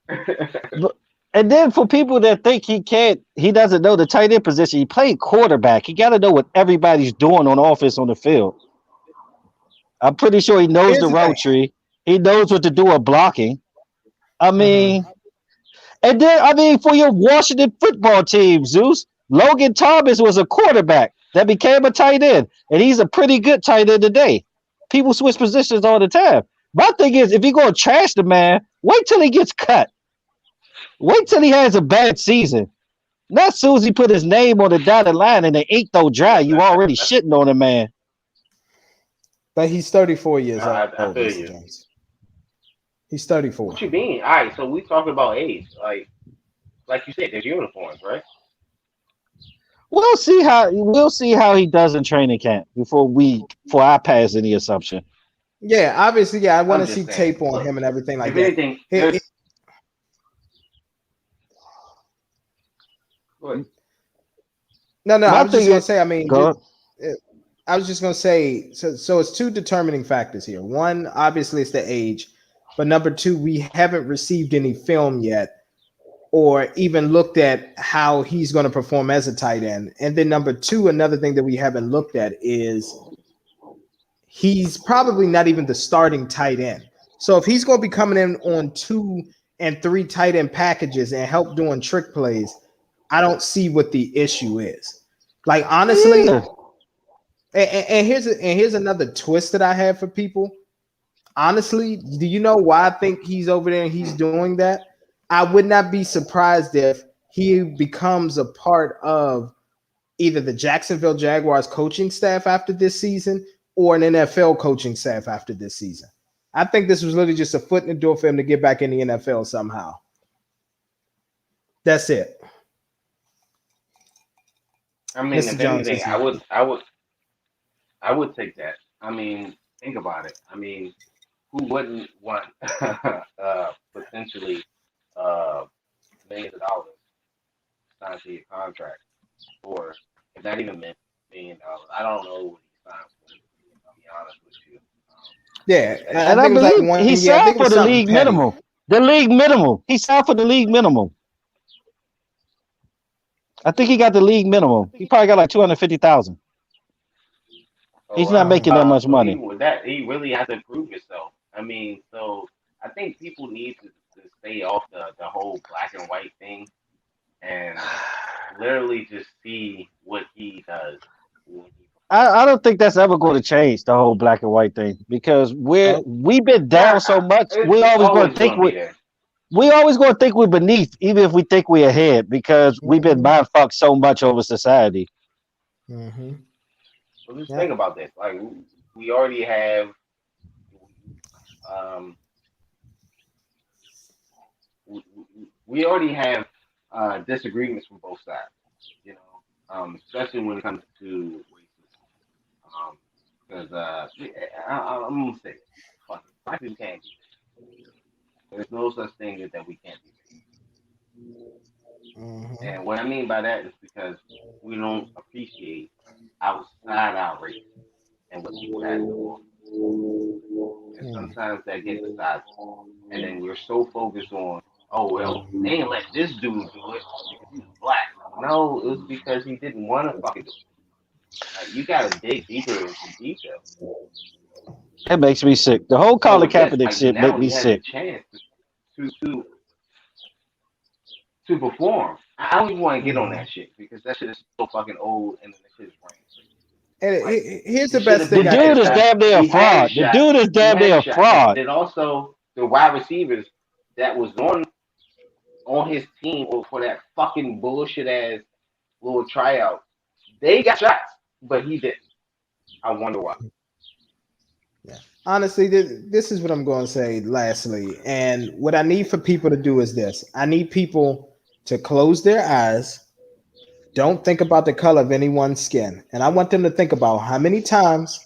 But And then for people that think he doesn't know the tight end position. He played quarterback. He got to know what everybody's doing on offense on the field. I'm pretty sure he knows
Here's
the
the thing.
route tree. He knows what to do with blocking. I
Mhm.
mean, and then for your Washington football team, Zeus, Logan Thomas was a quarterback that became a tight end, and he's a pretty good tight end today. People switch positions all the time. My thing is, if you're gonna trash the man, wait till he gets cut. Wait till he has a bad season. Not soon as he put his name on the dotted line and the ink don't dry,
Yeah,
you already shitting on the man.
But he's 34 years old,
I feel
Mr.
you.
Jones. He's 34.
What you mean? All right, so we talking about age. Like you said, there's uniforms, right?
We'll see how he does in training camp before I pass any assumption.
Yeah, obviously, yeah. I want
I'm
to see
just saying.
tape on
Look,
him and everything like
if
that.
anything,
He-
there's.
he-
Look,
no, I
My
was just
thing
gonna
is,
say. I mean,
go.
I was just gonna say. So it's two determining factors here. One, obviously, it's the age, but number two, we haven't received any film yet, or even looked at how he's going to perform as a tight end. And then number two, another thing that we haven't looked at is he's probably not even the starting tight end. So if he's going to be coming in on 2 and 3 tight end packages and help doing trick plays, I don't see what the issue is. Like honestly,
Yeah.
and here's another twist that I have for people. Honestly, do you know why I think he's over there and he's doing that? I would not be surprised if he becomes a part of either the Jacksonville Jaguars coaching staff after this season or an NFL coaching staff after this season. I think this was literally just a foot in the door for him to get back in the NFL somehow. That's it.
I mean,
Mr.
if
Jones
anything,
is
I would take that. I mean, think about it. I mean, who wouldn't want potentially uh, millions of dollars signed to your contract, or if that even meant $1 million? I don't know what he signed for. I'll be honest with you.
yeah,
That
I
And I
think it was like
believe he
1 year. I think
signed
it
for
was
the
something
league
petty.
minimum. The league minimum. He signed for the league minimum. I think he got the league minimum. He probably got like 250,000.
Oh
He's not
wow.
making that much
So
money.
he really has to prove himself. I mean, so I think people need to stay off the whole black and white thing and literally just see what he does when he
I
performs.
don't think that's ever going to
Like,
change the whole black and white thing because
Oh,
we've been down so much.
it's always going to be there.
We always going to think we're beneath, even if we think we're ahead, because we've been
mhm,
mind fucked so much over society.
mhm.
But just
Yeah.
think about this. Like, we already have, um, we already have disagreements from both sides. You know, especially when it comes to racism. Because I'm gonna say it. Fuck it. Black people can't be racist. There's no such thing as that we can't be racist.
Mhm.
And what I mean by that is because we don't appreciate outside our race and what people have to offer. And
Mhm.
sometimes that gets besides the point. And then you're so focused on, oh well, they ain't let this dude do it because he was black. No, it was because he didn't want to fucking do it. Like you gotta dig deeper into detail.
It makes me sick. The whole
So
Colin
with this,
Kaepernick
like
shit make
now
me
he has a
sick.
chance to to to perform. I don't even want to get on
Mhm.
that shit because that shit is so fucking old and that shit is brain.
And
Like
here's
he
the
should
best
have
The
thing
been
I
had
can
a
dude is
say.
shot.
damn near a
He had a
fraud. The
shot.
dude is
He
damn
had
near
a
a
shot. And
fraud.
then also the wide receivers that was on his team or for that fucking bullshit ass little tryout, they got shots, but he didn't. I wonder why.
Yeah. Honestly, this is what I'm going to say lastly. And what I need for people to do is this: I need people to close their eyes, don't think about the color of anyone's skin. And I want them to think about how many times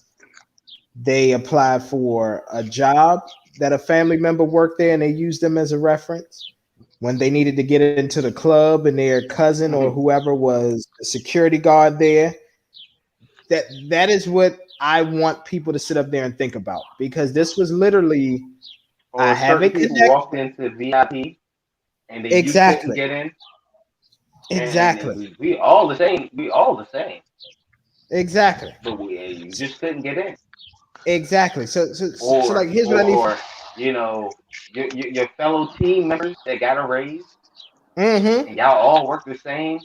they applied for a job that a family member worked there and they used them as a reference. When they needed to get into the club and their cousin or
Mm-hmm.
whoever was the security guard there, that is what I want people to sit up there and think about because this was literally I
Or
have
certain
a
people walked
connection.
into VIP and then you couldn't
Exactly.
get in, and
Exactly.
we all the same. We all the same,
Exactly.
but you just couldn't get in,
Exactly. So like
or
here's what I
or
need.
or you know your fellow team members that got a raise,
Mm-hmm.
and y'all all work the same.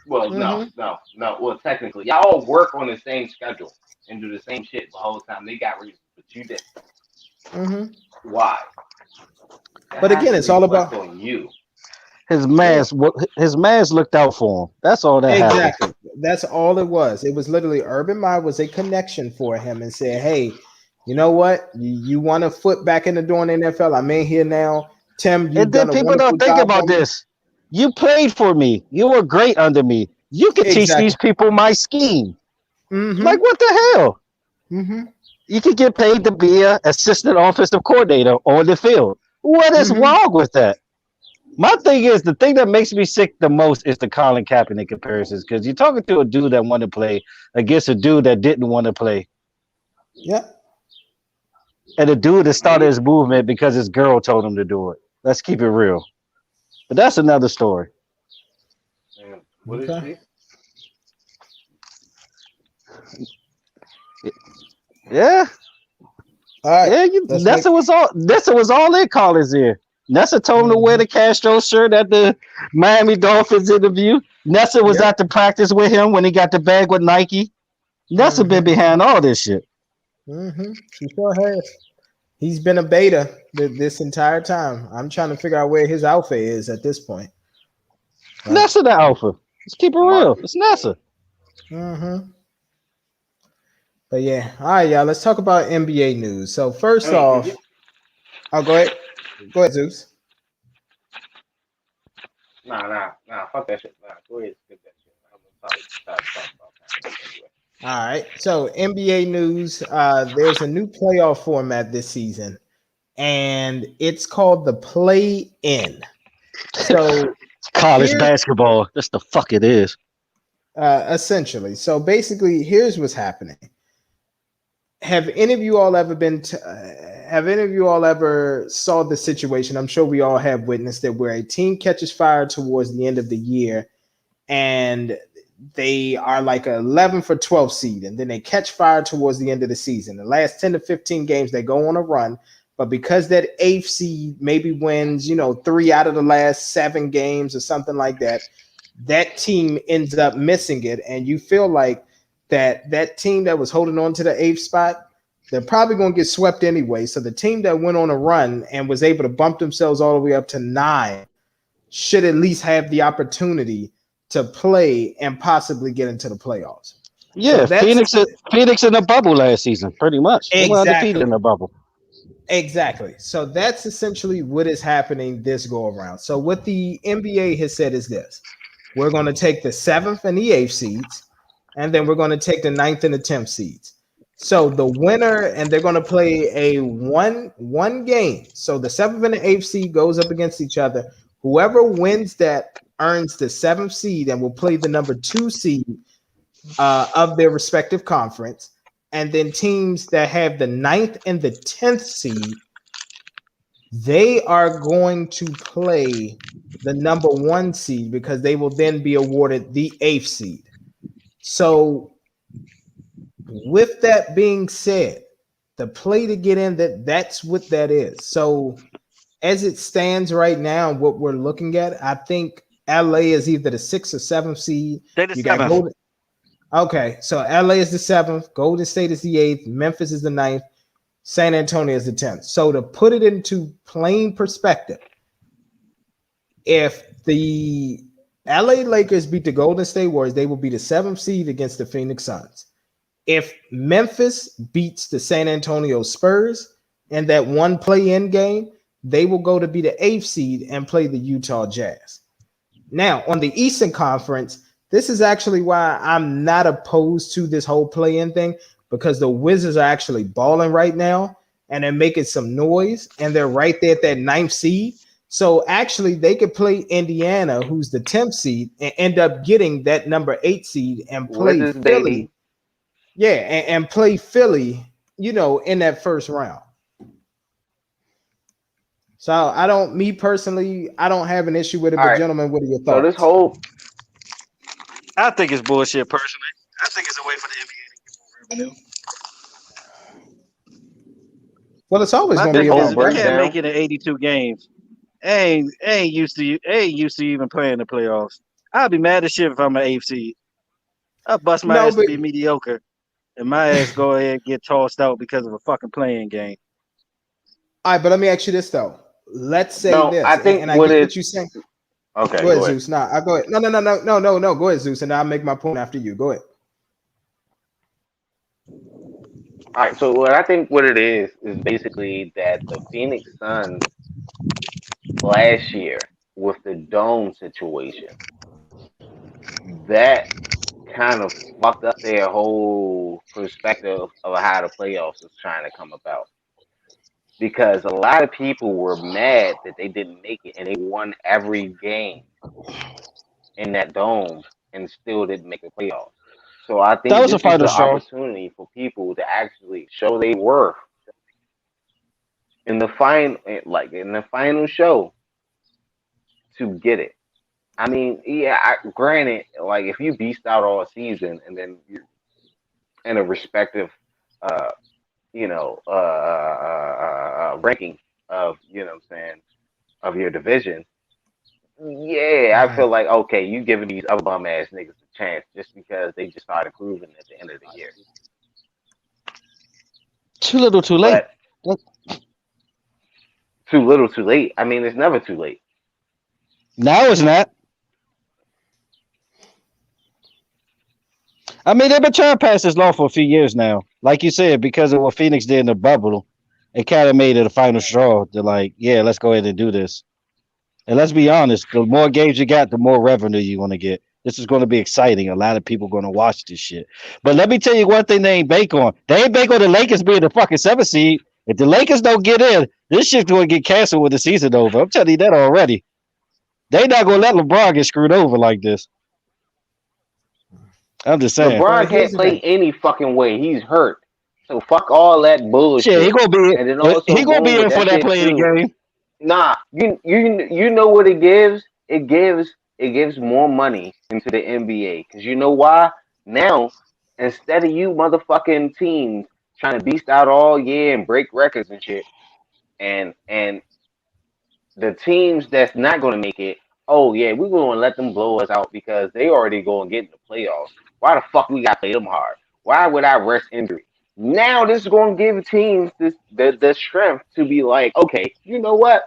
Well, no,
Mm-hmm.
no, no. Well, technically, y'all all work on the same schedule and do the same shit the whole time. They got raises, but you didn't.
Mm-hmm.
Why? That
But
has
again,
to
it's all
reflect
about
on you.
yeah.
His mask looked out for him. That's all that happened.
Exactly. That's all it was. It was literally Urban Meyer was a connection for him and said, hey, you know what? You want a foot back in the door in the NFL? I'm in here now. Tim,
And
you've
then
done a
people
wonderful
don't think
job for
about
me.
this. You played for me. You were great under me. You could teach these
Exactly.
people my scheme. Like
Mm-hmm.
what the hell?
Mm-hmm.
You could get paid to be a assistant offensive coordinator on the field. What is
Mm-hmm.
wrong with that? My thing is the thing that makes me sick the most is the Colin Kaepernick comparisons because you're talking to a dude that wanted to play against a dude that didn't want to play,
Yeah.
and a dude that
I
started
mean,
his movement because his girl told him to do it. Let's keep it real. But that's another story.
what is
Okay.
she?
Yeah,
All right.
yeah.
Let's make
Nessa was all in Collins here. Nessa told him to wear
mhm.
the Castro shirt at the Miami Dolphins interview. Nessa was
Yep.
at the practice with him when he got the bag with Nike. Nessa been
Mm-hmm.
behind all this shit.
Mm-hmm. She sure has. He's been a beta this entire time. I'm trying to figure out where his outfit is at this point. But
Nessa the alpha. Let's keep it real.
Marcus.
It's Nessa.
mm-hmm. But yeah, all right, y'all. Let's talk about NBA news. So
I
first
mean,
off, I'll go ahead. Go ahead, Zeus.
nah. Fuck that shit. Nah, go ahead, skip that shit. I'm tired of talking about that anyway.
All right. So NBA news. There's a new playoff format this season, and it's called the play in. So
College
here's
basketball. That's the fuck it is.
essentially. So basically, here's what's happening. Have any of you all ever have any of you all ever saw the situation? I'm sure we all have witnessed it, where a team catches fire towards the end of the year and they are like a 11 for 12 seed, and then they catch fire towards the end of the season. The last 10 to 15 games, they go on a run, but because that eighth seed maybe wins, 3 out of the last 7 games or something like that, that team ends up missing it, and you feel like that team that was holding on to the eighth spot, they're probably going to get swept anyway. So the team that went on a run and was able to bump themselves all the way up to 9 should at least have the opportunity to play and possibly get into the playoffs. So
Yeah,
that's
Phoenix in the bubble last season, pretty much. They were undefeated in
exactly
the bubble.
exactly. So that's essentially what is happening this go around. So what the NBA has said is this: we're going to take the seventh and the eighth seeds, and then we're going to take the ninth and the 10th seeds. So the winner, and they're going to play a one game. So the seventh and the eighth seed goes up against each other. Whoever wins that earns the seventh seed and will play the number 2 seed of their respective conference. And then teams that have the ninth and the 10th seed, they are going to play the number 1 seed because they will then be awarded the eighth seed. So, with that being said, the play to get in, that's what that is. So, as it stands right now, what we're looking at, I think LA is either the 6th or 7th seed.
They the
You got
seventh.
Golden. Okay, so LA is the 7th, Golden State is the 8th, Memphis is the ninth, San Antonio is the 10th. So to put it into plain perspective, if the LA Lakers beat the Golden State Warriors, they will be the 7th seed against the Phoenix Suns. If Memphis beats the San Antonio Spurs in that one play-in game, they will go to be the 8th seed and play the Utah Jazz. Now, on the Eastern Conference, this is actually why I'm not opposed to this whole play-in thing, because the Wizards are actually balling right now and they're making some noise, and they're right there at that ninth seed. So actually, they could play Indiana, who's the 10th seed, and end up getting that number 8 seed and play
Wizards,
Philly.
baby.
Yeah, and play Philly, in that first round. So I don't, me personally, I don't have an issue with it.
All
But
right.
gentlemen, what are your
So this
thoughts?
whole
I think it's bullshit. Personally, I think it's a way for the NBA to get more revenue.
Well, it's always
My
going to
this
be
thing
whole
is,
about
if you can't
revenue.
make
breakdown.
it in 82 games, ain't used to even playing the playoffs. I'd be mad as shit if I'm an eighth seed. I bust my
No,
ass to
but
be mediocre, and my ass go ahead and get tossed out because of a fucking playing game.
all right. But let me ask you this though. Let's say
No, I
this,
think
and I
what
get
it.
what you're saying.
Okay,
Go ahead,
go ahead.
Zeus. Nah, I go ahead. No. Go ahead, Zeus, and I'll make my point after you. Go ahead.
All right. So what I think what it is basically that the Phoenix Suns last year with the dome situation that kind of fucked up their whole perspective of how the playoffs was trying to come about. Because a lot of people were mad that they didn't make it and they won every game in that dome and still didn't make the playoffs. So I
That
think
was a
this is
final
the
straw.
opportunity for people to actually show they worth in the final, like in the final show, to get it. I mean, yeah, granted, like if you beast out all season and then you're in a respective, uh, ranking of, what I'm saying, of your division, yeah, I feel
Right.
like okay, you giving these other bum ass niggas a chance just because they just started proving at the end of the year.
Too little, too late.
But too little, too late. I mean, it's never too late.
Now it's not. I mean, they've been trying to pass this law for a few years now. Like you said, because of what Phoenix did in the bubble, it kind of made it a final straw. They're like, yeah, let's go ahead and do this. And let's be honest, the more games you got, the more revenue you're going to get. This is going to be exciting. A lot of people going to watch this shit. But let me tell you one thing they ain't bank on. They ain't bank on the Lakers being the fucking 7th seed. If the Lakers don't get in, this shit's going to get canceled when the season over. I'm telling you that already. They not going to let LeBron get screwed over like this. I'm just saying.
LeBron
But here's
can't
the
play
thing.
any fucking way. He's hurt. So fuck all that
Shit,
bullshit. And then also
he gonna
going
be
with
in for
that
that
shit
playing
too.
game.
Nah, you know what it gives? It gives more money into the NBA. Cause you know why? Now, instead of you motherfucking teams trying to beast out all year and break records and shit, and the teams that's not going to make it, oh yeah, we're going to let them blow us out because they already going to get in the playoffs. Why the fuck we got to play them hard? Why would I risk injury? Now this is going to give teams the strength to be like, okay, you know what?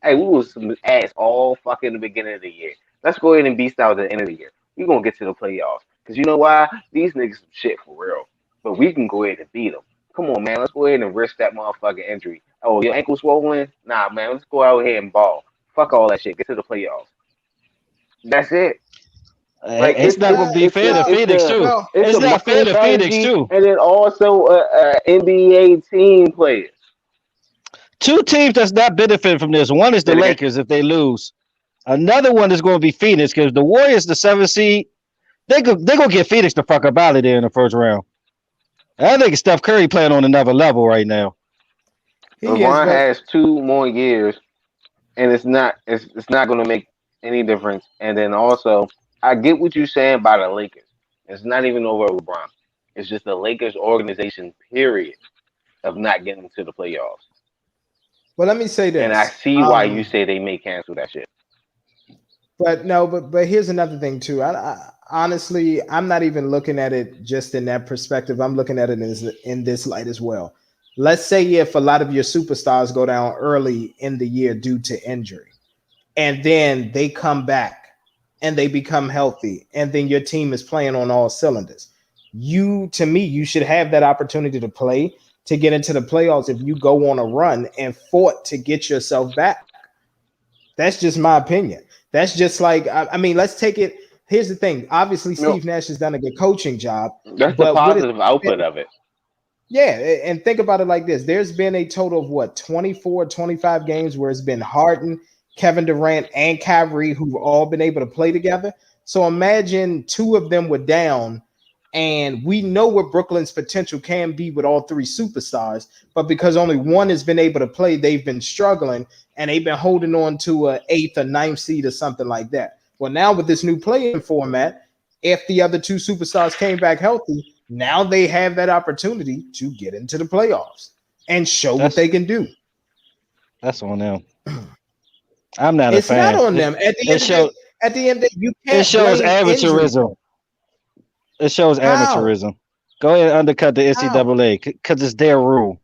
Hey, we was some ass all fucking the beginning of the year. Let's go ahead and beast out at the end of the year. We're going to get to the playoffs. Because you know why? These niggas some shit for real. But we can go ahead and beat them. Come on, man. Let's go ahead and risk that motherfucking injury. Oh, your ankle swollen? Nah, man. Let's go out here and ball. Fuck all that shit. Get to the playoffs. That's it. Like
It's not gonna be fair to Phoenix too.
Well,
it's
It's
the
not fair
muscle
to Phoenix
strategy
too.
and then also NBA team players.
Two teams that's not benefiting from this. One is
Say
the
it again.
Lakers if they lose. Another one is going to be Phoenix because the Warriors, the 7th seed, they gonna get Phoenix the fuck up out of there in the first round. And I think Steph Curry playing on another level right now.
he is,
LeBron
but
has 2 more years and it's not going to make any difference. And then also, I get what you're saying about the Lakers. It's not even over LeBron. It's just the Lakers organization, period, of not getting to the playoffs.
let me say
And I
this.
see why you say they may cancel that shit.
But no, but here's another thing too. Honestly, I'm not even looking at it just in that perspective. I'm looking at it in this light as well. Let's say if a lot of your superstars go down early in the year due to injury, and then they come back and they become healthy, and then your team is playing on all cylinders. To me, you should have that opportunity to play to get into the playoffs if you go on a run and fought to get yourself back. That's just my opinion. That's just like I mean, let's take it. Here's the thing. Obviously,
You know,
Steve Nash has done a good coaching job,
that's the
but what it
positive output of it.
yeah, and think about it like this. There's been a total of what 24, 25 games where it's been Harden, Kevin Durant, and Kyrie who've all been able to play together. So imagine two of them were down And we know what Brooklyn's potential can be with all three superstars, but because only one has been able to play, they've been struggling and they've been holding on to an 8th or 9th seed or something like that. Well, now with this new playing format, if the other two superstars came back healthy, now they have that opportunity to get into the playoffs and show what they can do.
That's on them. I'm not
It's
a fan.
not on them. At the end of the day, you can't.
It shows
blame
amateurism.
injury.
It shows
How?
amateurism. Go ahead and undercut the NCAA because it's their rule.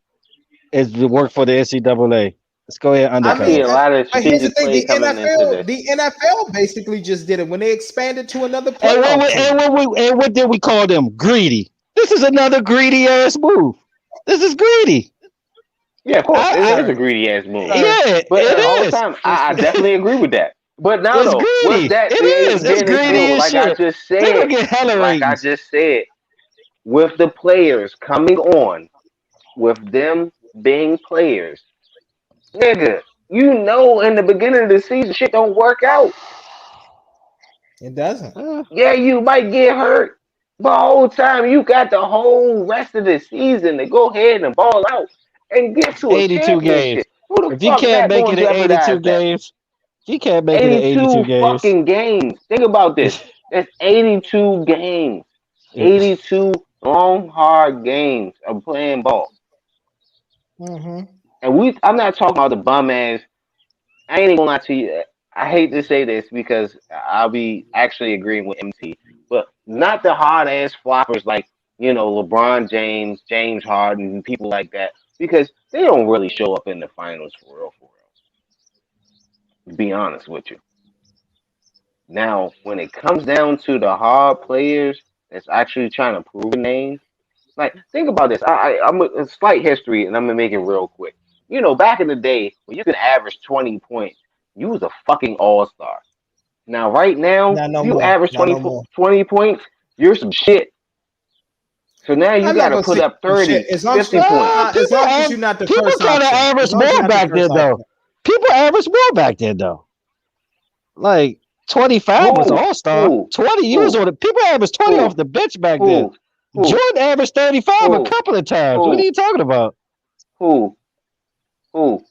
It's the work for the NCAA. Let's go ahead and
I
undercut
see
it.
a lot of
But here's the
strategic
thing:
play coming into this.
the NFL basically just did it when they expanded to another
And
playoff team.
what did we call them? Greedy. This is another greedy ass move. This is greedy.
Yeah, of course, it is
Sir.
a greedy ass move.
Yeah,
But
it
the whole
is.
time, I definitely agree with that. But now
It's
though, with
greedy.
that,
It is. It's
again, it's
greedy
still
as shit. They gonna get hella
like I
ratings.
just said, with the players coming on, with them being players, nigga, you know, in the beginning of the season, shit don't work out.
It doesn't.
Yeah, you might get hurt, but the whole time you got the whole rest of the season to go ahead and ball out and get to a
82 games.
championship. Who the
If you
fuck
can't
not
make
going
it
to
in 82
jeopardize that?
games, if you can't make it in 82
82
games,
fucking games. Think about this. That's 82 games. 82 long, hard games of playing ball.
Mm-hmm.
And I'm not talking about the bum ass. I ain't even gonna lie to you. I hate to say this because I'll be actually agreeing with MT, but not the hard ass floppers like, LeBron James, James Harden, people like that, because they don't really show up in the finals for real, to be honest with you. Now, when it comes down to the hard players that's actually trying to prove a name, like, think about this. I'm a slight history, and I'm gonna make it real quick. Back in the day when you could average 20 points, you was a fucking all-star. Now, right now,
Not no
if you
more.
average
Not
20,
no more.
20 points, you're some shit. So now you
I'm
got
not
to
gonna
put
say
up
some shit
30,
as long as
50 points.
you're not the
people
first
kind of
option. As
averaged
long as you're
more
not the
back
first
then, though.
option.
People averaged more back then, though. Like 25 was
Who?
all star.
Who?
20 you was
Who?
on it. People averaged 20
Who?
off the bench back then.
Who? Who?
Jordan averaged 35 a
Who?
couple of times. What are
Who?
you talking about?
Who? Who?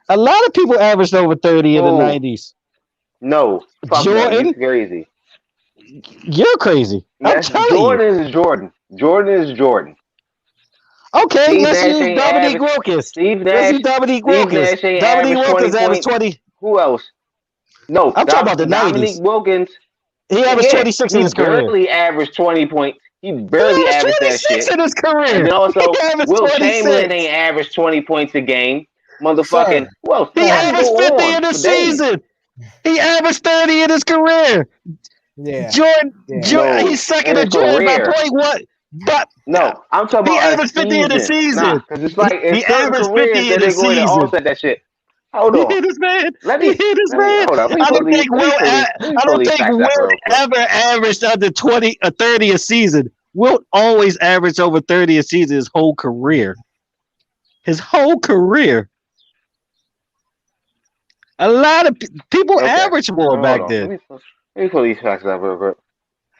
A lot of people averaged over 30 in the
Who?
90s.
No. Fuck them. You
Jordan,
crazy.
you're crazy. I'm
Yes,
telling you.
Jordan is Jordan. Jordan is Jordan.
Okay,
Steve
let's
Nash
use
ain't
Dominique
average.
Wilkins.
Steve
Let's
Nash.
use Dominique
Steve
Wilkins.
Nash ain't
Dominique
average 20
Wilkins averaged
points.
20.
Who else? No,
I'm talking about the
Dominique
90s.
Wilkins.
He averaged
Yeah,
26 in
he
his career.
barely averaged 20 points. He
He
barely
averaged
averaged that
26
shit.
in his
And
career.
then
He
also,
averaged
Will Chamberlain
26.
ain't averaged 20 points a game. Motherfucking,
Sir,
who else?
He
I can
sir.
averaged
go
50 in
on
the
for days.
season. He averaged 30 in his career.
Yeah. Yeah.
Jordan,
No,
he's second
in
to
his
Jordan by
career.
point one. But
No, I'm talking
he
about a
averaged 50 in the
season. Nah,
season.
because it's like in
He
certain
averaged
careers
50
that
in the
they're going to
season.
offset that shit. Hold
He
on.
hit his man.
Let
He
me
hit his man.
hold on.
I don't think Will.
Let me
I
pull
don't
these
think
facts up
Will
real quick.
ever averaged under 20 or 30 a season. Will always averaged over 30 a season his whole career. His whole career. A lot of people
Okay.
averaged more
Hold
back
on.
then.
Let me pull these facts up real quick.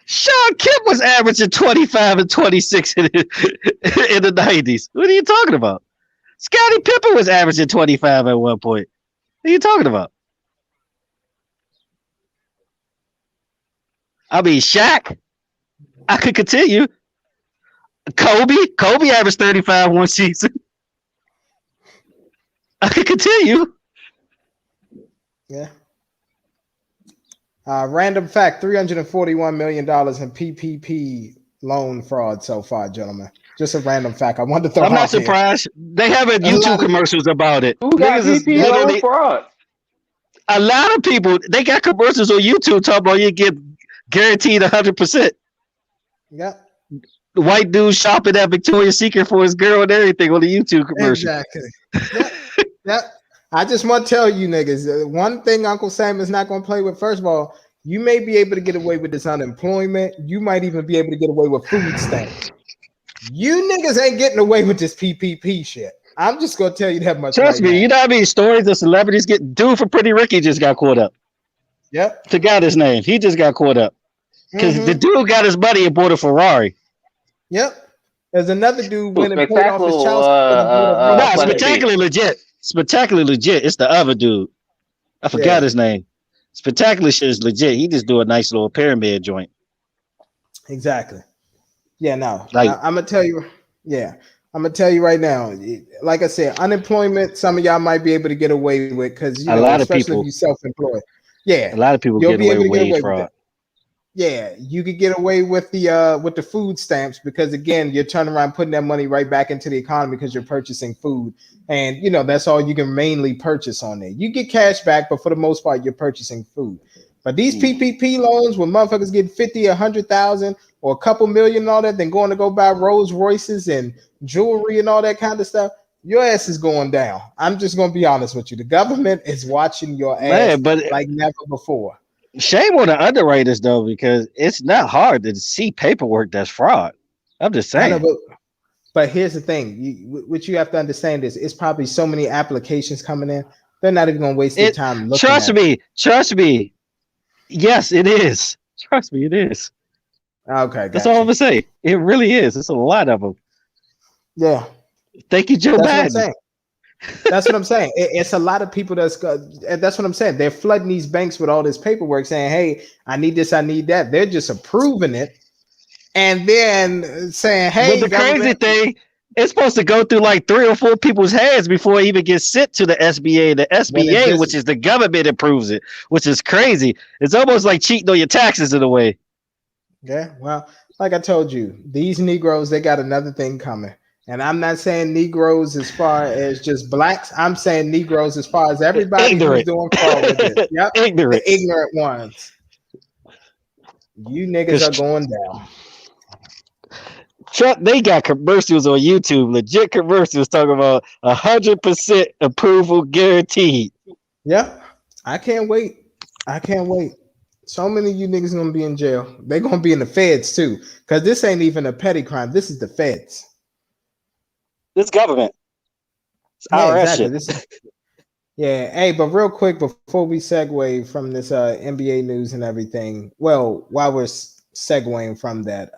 Sean Kemp was averaging 25 and 26 in the 90s. What are you talking about? Scottie Pippen was averaging 25 at one point. What are you talking about? I mean, Shaq. I could continue. Kobe averaged 35 one season. I could continue.
Yeah. Random fact: $341 million in PPP loan fraud so far, gentlemen. Just a random fact. I wanted to throw
I'm not
out there.
surprised. They have
A
YouTube
lot of
commercials about it.
Who got
Niggas is
PP low
literally
fraud?
a lot of people. They got commercials on YouTube talking about you get guaranteed 100%.
yeah,
The white dude shopping at Victoria's Secret for his girl and everything on the YouTube commercial.
exactly. Yeah. I just want to tell you niggas, one thing Uncle Sam is not going to play with. First of all, you may be able to get away with this unemployment. You might even be able to get away with food stamps. You niggas ain't getting away with this PPP shit. I'm just going to tell you that much.
Trust
right
me,
now.
you know how many stories of celebrities get. Dude for Pretty Ricky just got caught up.
Yep.
Forgot his name. He just got caught up because the dude got his money and bought a Ferrari.
Yep. There's another dude
Who,
went and paid off
Spectacular
his child
or
support and bought a Rolls
Nah,
Pleasure
Royce.
P?
spectacular legit. Spectacular legit. It's the other dude. I forgot
Yeah,
his name. Spectacular shit is legit. He just do a nice little pyramid joint.
exactly. Yeah, no.
Like
I'm gonna tell you. Yeah, I'm gonna tell you right now. Like I said, unemployment. Some of y'all might be able to get away with because
a lot of
especially if you're
people,
self-employed. Yeah,
a lot of people
you'll
get
be
away
able
with
to get
wage
away with
fraud.
that. Yeah, you could get away with the food stamps because again, you're turning around putting that money right back into the economy because you're purchasing food, and that's all you can mainly purchase on there. You get cash back, but for the most part, you're purchasing food. But these PPP loans, when motherfuckers get 50, 100,000, or a couple million and all that, then going to go buy Rolls Royces and jewelry and all that kind of stuff, your ass is going down. I'm just gonna be honest with you. The government is watching your ass
Man, but
like never before.
shame on the underwriters though, because it's not hard to see paperwork that's fraud. I'm just
I know,
saying.
but here's the thing: what you have to understand is it's probably so many applications coming in. They're not even gonna waste their
It
time looking
trust
at it.
me, trust me. Yes, it is. Trust me, it is.
Okay,
That's all I'm
gotcha.
gonna say. It really is. It's a lot of them.
Yeah,
Thank you, Joe
that's what I'm
Biden.
saying. That's what I'm saying. It's a lot of people that's what I'm saying. They're flooding these banks with all this paperwork saying, "Hey, I need this, I need that." They're just approving it and then saying,
But
"Hey,
the crazy
government,
thing, it's supposed to go through like 3 or 4 people's hands before it even gets sent to the SBA. The
when is
SBA,
this?"
which is the government, approves it, which is crazy. It's almost like cheating on your taxes in a way.
Yeah, well, like I told you, these Negroes, they got another thing coming. And I'm not saying Negroes as far as just blacks. I'm saying Negroes as far as everybody who's
Ignorant.
doing fraud with this. Yep. The
Ignorance.
ignorant ones. You niggas are
Because
going down.
Trump, they got commercials on YouTube, legit commercials talking about 100% approval guaranteed.
Yep. I can't wait. I can't wait. So many of you niggas gonna be in jail. They're gonna be in the feds too. Because this ain't even a petty crime. This is the feds.
This government. It's
Yeah,
IRS
exactly.
shit.
This is Yeah, hey, but real quick before we segue from this NBA news and everything, well, while we're segueing from that,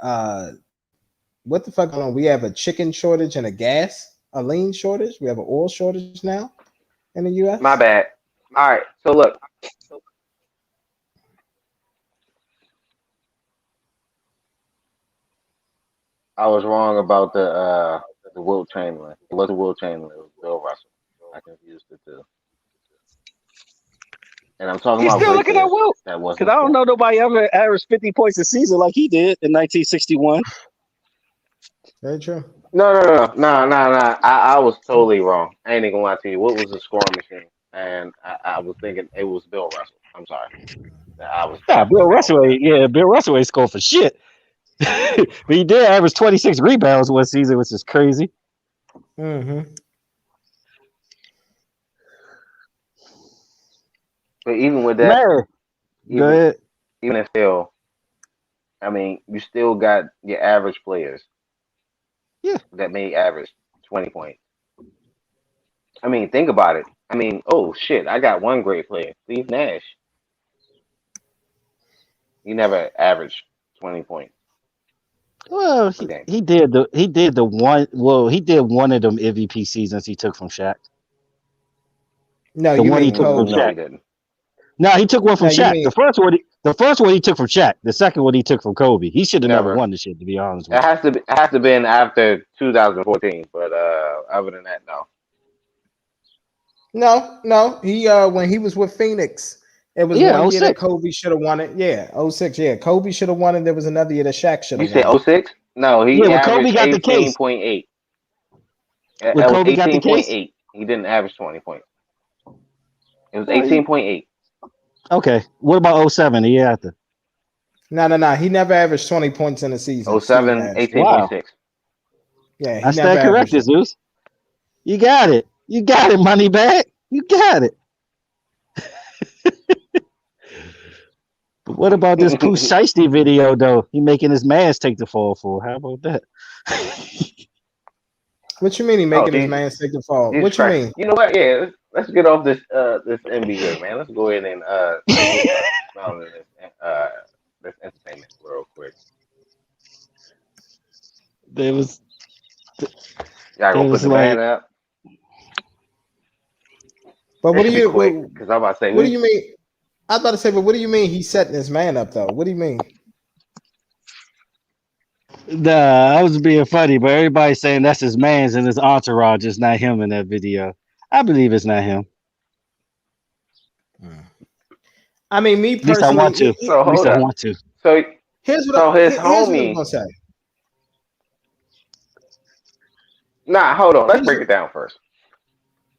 what the fuck going on? We have a chicken shortage and a lean shortage. We have an oil shortage now in the
My
U.S.
bad. All right. So look, I was wrong about the Wilt Chamberlain. It wasn't Wilt Chamberlain. It was Bill Russell. I confused the two. And I'm talking
You
about
still
great
looking at
players
Wilt?
that
Because
wasn't
I don't
scoring.
know nobody ever averaged 50 points a season like he did in 1961.
Very true.
No. I was totally wrong. I ain't even gonna lie to you. What was the scoring machine? And I was thinking it was Bill Russell. I'm sorry. I was
Nah, Bill
definitely wrong
Russell
with that.
ain't, yeah, Bill Russell ain't scored for shit. But he did average 26 rebounds one season, which is crazy.
Mm-hmm.
But even with that,
Man, go
even
ahead.
even if still, I mean, you still got your average players
Yeah.
that may average 20 points. I mean, think about it. I mean, oh shit, I got one great player, Steve Nash. He never averaged 20 points
Well,
per game.
he did one of them MVP seasons he took from Shaq.
No,
The
you
one he
mean
took from
No,
Kobe.
Shaq.
he didn't.
No, he took one from
No, you
Shaq.
mean
The first one he took from Shaq. The second one he took from Kobe. He should have never
Never.
won the shit, to be honest
It
with you.
has to be. It has to been after 2014. But other than that, no.
no. He when he was with Phoenix, it was
Yeah,
one
oh
year that
06.
Kobe should have won it. Yeah, '06. Yeah, Kobe should have won it. There was another year that Shaq should
You
have
said
won it.
'06? No,
Yeah,
he
when Kobe
averaged
got the case.
18.8.
When
It was
Kobe got the case.
18.8. He didn't average 20 points. It was
Oh,
18.8.
okay. What about '07? The year after?
No. He never averaged 20 points in a season. Steve
07,
Nash.
18.6.
Yeah,
I
he never
stand
averaged
corrected,
it.
Zeus. You got it. You got it, money bag. You got it. But what about this Pooh Shiesty video though? He making his mans take the fall for. How about that?
What you mean he
Oh,
making his man take the fall?
Jesus
What you
Christ.
mean?
You know what? Yeah, let's get off this NBA, man. Let's go ahead and let's get down to this entertainment real quick.
There was
Y'all
there
gonna put
was
the man
like
up?
But
It should be quick, cause I'm about to say
what do
we.
you mean? I was about to say, but what do you mean he's setting this man up though? What do you mean?
nah, I was being funny, but everybody's saying that's his man's and his entourage. It's not him in that video. I believe it's not him.
Hmm. I mean, me
At least I
personally,
want to. At
So
least
hold
I
up.
want to.
So his
here's what I'm
homie.
gonna say.
Nah, hold on. Let's
Here's
break it down first.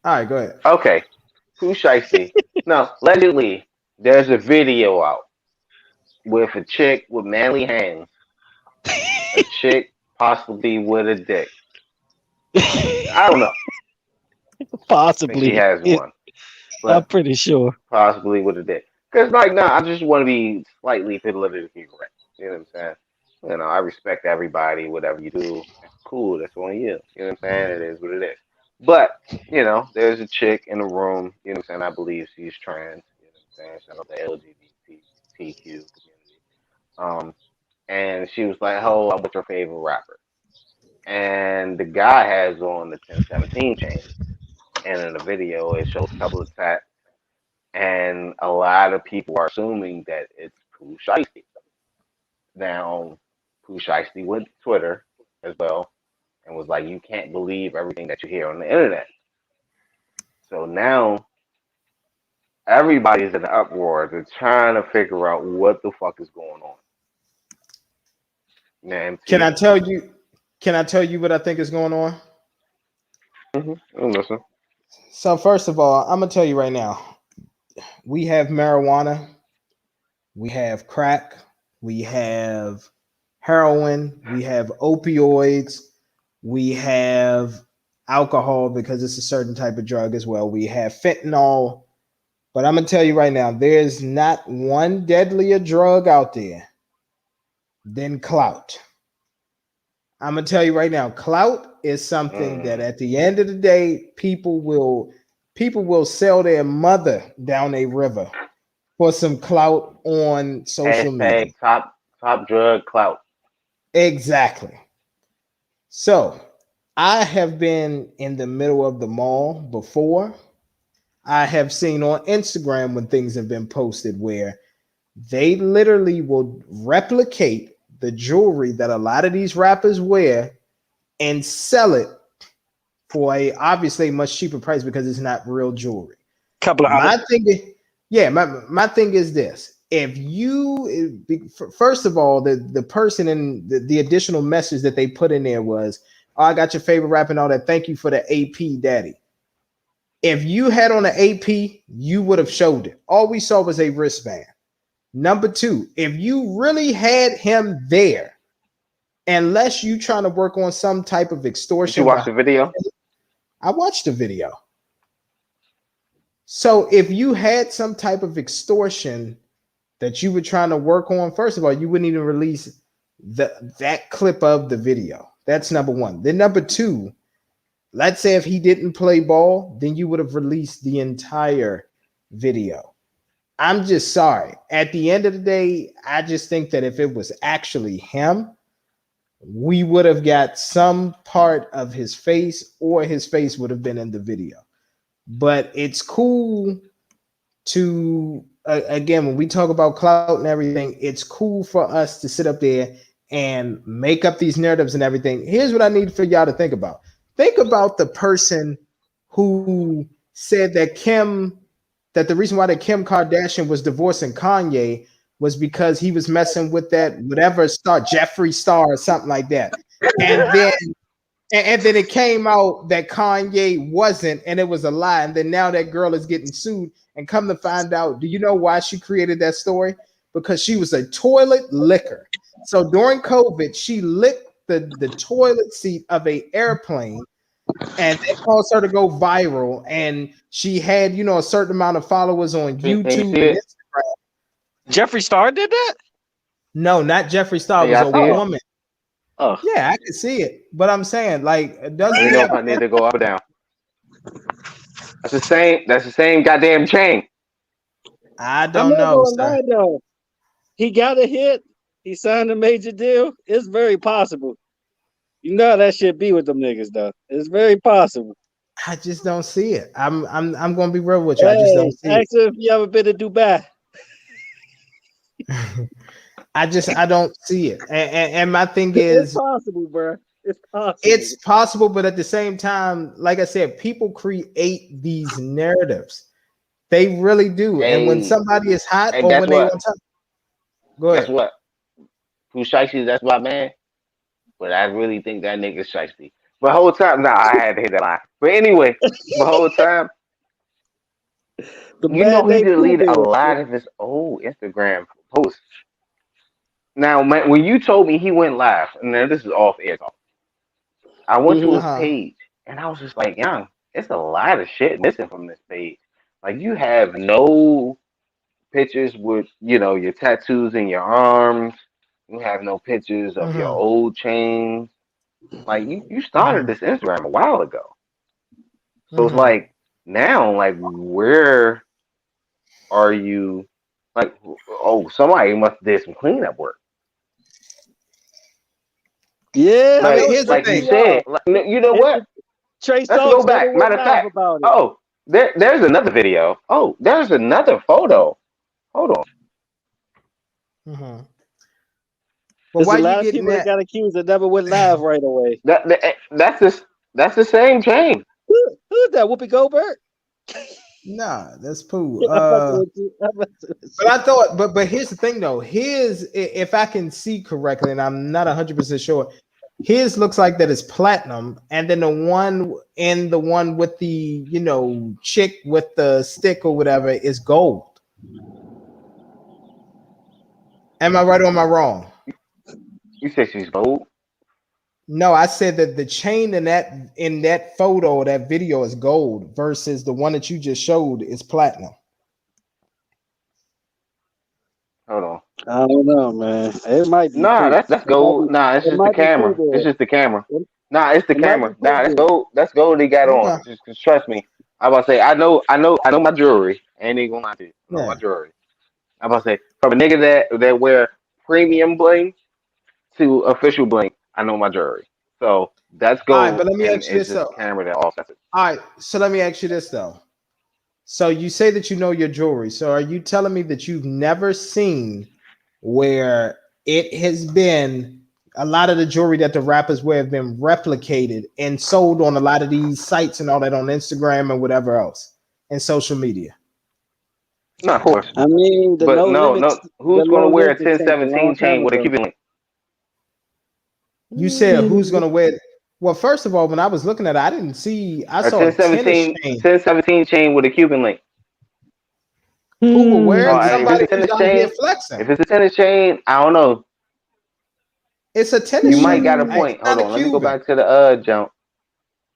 all right. Go ahead.
Okay, Pooh Shiesty. No, allegedly, there's a video out with a chick with manly hands, a chick possibly with a dick. I don't know. I think she
Possibly.
has one,
I'm
but
pretty sure.
possibly with a dick. Cause like, nah, I just want to be slightly politically correct. You know what I'm saying? You know, I respect everybody. Whatever you do, that's cool. That's on you. You know what I'm saying? It is what it is. But you know, there's a chick in the room. You know what I'm saying? I believe she's trans. You know what I'm saying? Shout out the LGBTQ community. Um, and she was like, "Oh, what's your favorite rapper?" And the guy has on the 1017 chain, and in the video it shows a couple of tats, and a lot of people are assuming that it's Pooh Shiesty. Now, Pooh Shiesty went to Twitter as well and was like, "You can't believe everything that you hear on the internet." So now everybody's in an uproar. They're trying to figure out what the fuck is going on. Now,
Can I
MT,
tell you? Can I tell you what I think is going on?
listen.
So first of all, I'm gonna tell you right now. We have marijuana. We have crack. We have heroin. We have opioids. We have alcohol because it's a certain type of drug as well. We have fentanyl. But I'm gonna tell you right now, there's not one deadlier drug out there than clout. I'm gonna tell you right now, clout is something that
Mm.
at the end of the day, people will sell their mother down a river for some clout on social media.
Hashtag top drug clout.
Exactly. So I have been in the middle of the mall before. I have seen on Instagram when things have been posted where they literally will replicate the jewelry that a lot of these rappers wear and sell it for a obviously much cheaper price because it's not real jewelry.
Couple of
My
hundred.
thing is, yeah, my thing is this. If you first of all, the person in the additional message that they put in there was, oh, I got your favorite rap and all that. Thank you for the AP daddy. If you had on an AP, you would have showed it. All we saw was a wristband. Number two, if you really had him there, unless you trying to work on some type of
Did you
extortion
watch
behind
the video?
it, I watched the video. So if you had some type of extortion that you were trying to work on, first of all, you wouldn't even release that clip of the video. That's number one. Then number two, let's say if he didn't play ball, then you would have released the entire video. I'm just sorry. At the end of the day, I just think that if it was actually him, we would have got some part of his face or his face would have been in the video. But it's cool to again when we talk about clout and everything, it's cool for us to sit up there and make up these narratives and everything. Here's what I need for y'all to think about. Think about the person who said that the reason why that Kim Kardashian was divorcing Kanye was because he was messing with that whatever star, Jeffree Star or something like that. And then and then it came out that Kanye wasn't, and it was a lie. And then now that girl is getting sued. And come to find out, do you know why she created that story? Because she was a toilet licker. So during COVID, she licked the toilet seat of a airplane, and that caused her to go viral. And she had, a certain amount of followers on
Can you
YouTube
see
and
it?
Instagram.
Jeffree Star did that?
No, not Jeffree Star.
Can
It was
y'all
a
see it?
woman.
Oh.
Yeah, I can see it. But I'm saying, like,
Let
doesn't
me
he
know
have
if I need to go up or down. That's the same. That's the same goddamn chain.
I
I'm
don't
not
know,
gonna
sir.
lie though. He got a hit. He signed a major deal. It's very possible. You know how that shit be with them niggas though. It's very possible.
I just don't see it. I'm gonna be real with you. I just
Hey,
don't see
ask her if you ever been to Dubai.
it. I don't see it. And my thing
It's
is,
possible, bro. It's possible.
it's possible, but at the same time, like I said, people create these narratives. They really do. And when
Hey,
somebody is hot
hey,
or
guess
when they
what?
on top, go
Guess
ahead.
what? Who shiesty? That's my man. But I really think that nigga's shiesty. But whole time, nah, I had to hit that line. But anyway, the whole time,
The
you know,
man
he
named Pooh
deleted a
Bear.
lot of his old Instagram posts. Now, man, when you told me he went live, and now this is off air talk, I went to his
Mm-hmm.
Uh-huh.
page, and I was just like, young, it's a lot of shit missing from this page. Like, you have no pictures with, your tattoos in your arms. You have no pictures of your
Mm-hmm.
old chains. Like, you started
Mm-hmm.
this Instagram a while ago. So it's
Mm-hmm.
like, now, like, where are you? Like, oh, somebody must have did some cleanup work.
Yeah,
I mean,
that
Like,
was
here's the
like you
thing.
said, like, you know
It,
what?
it, Trey
Let's
Songz
go
never
back.
went
Matter of
live
fact,
about it.
oh, there's another video. Oh, there's another photo. Hold on.
Mm-hmm. But
There's
why
a
you
lot of
getting
people that
that?
got accused that never went live right away.
That's the same chain.
Who's that? Whoopi Goldberg?
Nah, that's cool.
I'm messing with you. I'm messing with
But
you.
I thought, but here's the thing though. His, if I can see correctly, and I'm not 100% sure, his looks like that is platinum, and then the one with the chick with the stick or whatever is gold. Am I right or am I wrong?
You said she's gold.
No, I said that the chain in that photo, that video is gold versus the one that you just showed is platinum.
Hold on.
I don't know, man. It might be
Nah,
Pooh.
that's
It might be.
gold. Nah, it's
It
just the
might be Pooh
camera. It's
Bear.
just the camera.
It,
Nah, it's the
it might be
camera.
Pooh
Nah, that's
Bear.
gold. That's gold he got on.
Okay.
Just trust me. I'm about to say, I know my jewelry. I ain't even gonna lie to you. I know my
Yeah.
jewelry. I'm about to say, from a nigga that wear premium bling to official bling, I know my jewelry. So that's
All right, but
gold,
let me
and
ask you
it's
this
just
though.
the camera that offsets it.
All right, so let me ask you this though. So you say that you know your jewelry. So are you telling me that you've never seen where it has been a lot of the jewelry that the rappers wear have been replicated and sold on a lot of these sites and all that on Instagram and whatever else and social media?
No, of course,
I mean, the
but
no
no,
limits.
no.
The
Who's gonna
no
wear a
limits changed a long
1017 chain
time
with a
ago.
Cuban link?
You said who's
Mm,
gonna wear? Well, first of all, when I was looking at it, I didn't see. I
A
saw a tennis
1017,
chain.
1017 chain with a Cuban link.
Who will wear
Oh,
it?
if it's
Somebody
a
who's
tennis
out here
chain,
flexing.
if it's a tennis chain, I don't know.
It's a
You
tennis
might got
chain.
a
It's
point. Hold
not a
on, let me go
Cuban.
back to the jump.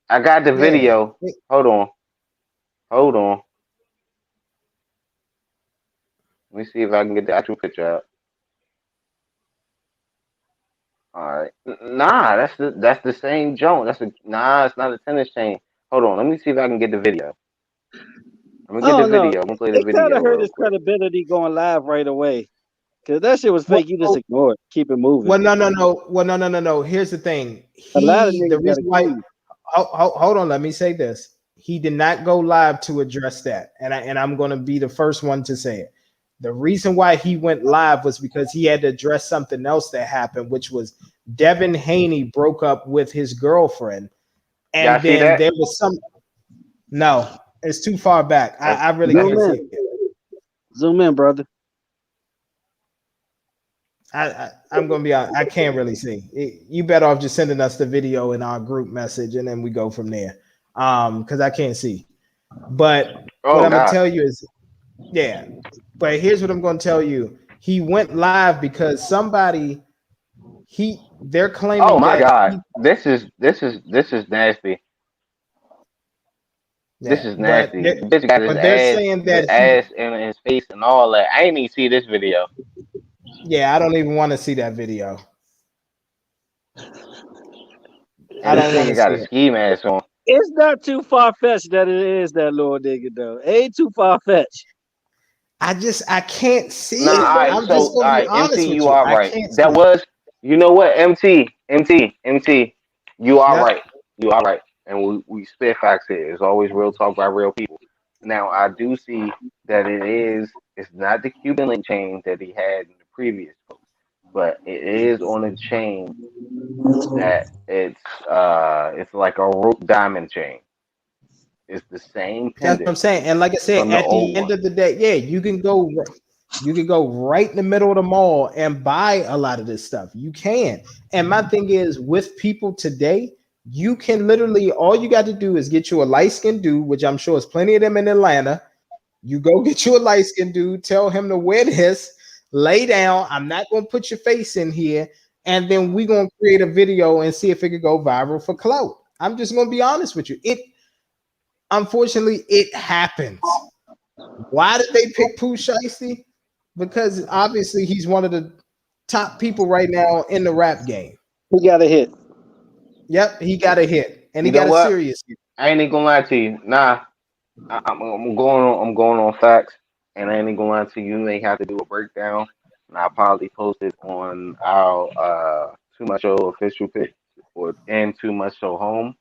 I got the
Yeah.
video. Hold on, hold on. Let me see if I can get the actual picture out. All right. Nah, that's the same joint. Nah, it's not a tennis chain. Hold on, let me see if I can get the video. I'm gonna
I
get the
don't know.
video. I'm gonna play the
It kind
video
of hurt
real
his
quick.
credibility going live right away. Cause that shit was
Well,
fake. You just ignore it. Keep it moving.
well, no, no, no. Well, no, no, no, no. Here's the thing.
A lot of
The
niggas got
reason why.
accused.
Hold on. Let me say this. He did not go live to address that, and I'm going to be the first one to say it. The reason why he went live was because he had to address something else that happened, which was Devin Haney broke up with his girlfriend,
Y'all
and
see
then
that?
there was some. No, it's too far back.
That's
I really
that's
Zoom
can't
a
see
in.
it.
Zoom in, brother.
I'm gonna be honest, I can't really see. You better off just sending us the video in our group message, and then we go from there. Because I can't see. But what
oh
I'm gonna
god.
tell you is, yeah. But here's what I'm gonna tell you. He went live because somebody they're
Oh
claiming
my
that
god. This is nasty. This
yeah,
is nasty. The bitch got
but they're saying
his
that
ass in his face and all that. I ain't even see this video.
yeah, I don't even want to see that video. I
And this
don't want
nigga
to
got
see
a
it.
ski mask on.
It's not too far fetched that it is that little nigga though. It ain't too far fetched.
I can't see
Nah,
It's
it.
all
not.
right.
I'm
So,
just
all
gonna be
right,
honest
MT,
with
you
you.
are
I
right.
can't see
That
it.
was, you know what, MT. You are
Yep.
right. You are right. And we spit facts here. It's always real talk by real people. Now I do see that it's not the Cuban link chain that he had in the previous post, but it is on a chain that it's like a rope diamond chain. It's the same
That's what I'm
pendant
saying. And like I said,
from the
at
old
the end
one.
of the day, yeah, you can go right in the middle of the mall and buy a lot of this stuff. You can. And my thing is with people today, you can literally all you got to do is get you a light skinned dude, which I'm sure is plenty of them in Atlanta. You go get you a light skinned dude, tell him to wear this, lay down. I'm not gonna put your face in here, and then we're gonna create a video and see if it could go viral for clout. I'm just gonna be honest with you. It unfortunately it happens. Why did they pick Pooh Shiesty? Because obviously he's one of the top people right now in the rap game.
He got a hit.
Yep, he got a hit, and he
You know
got a
what?
serious hit.
I ain't even gonna lie to you. Nah, I'm going on facts, and I ain't even gonna lie to you. You may have to do a breakdown, and I'll probably post it on our Too Much Show official page or and Too Much Show home,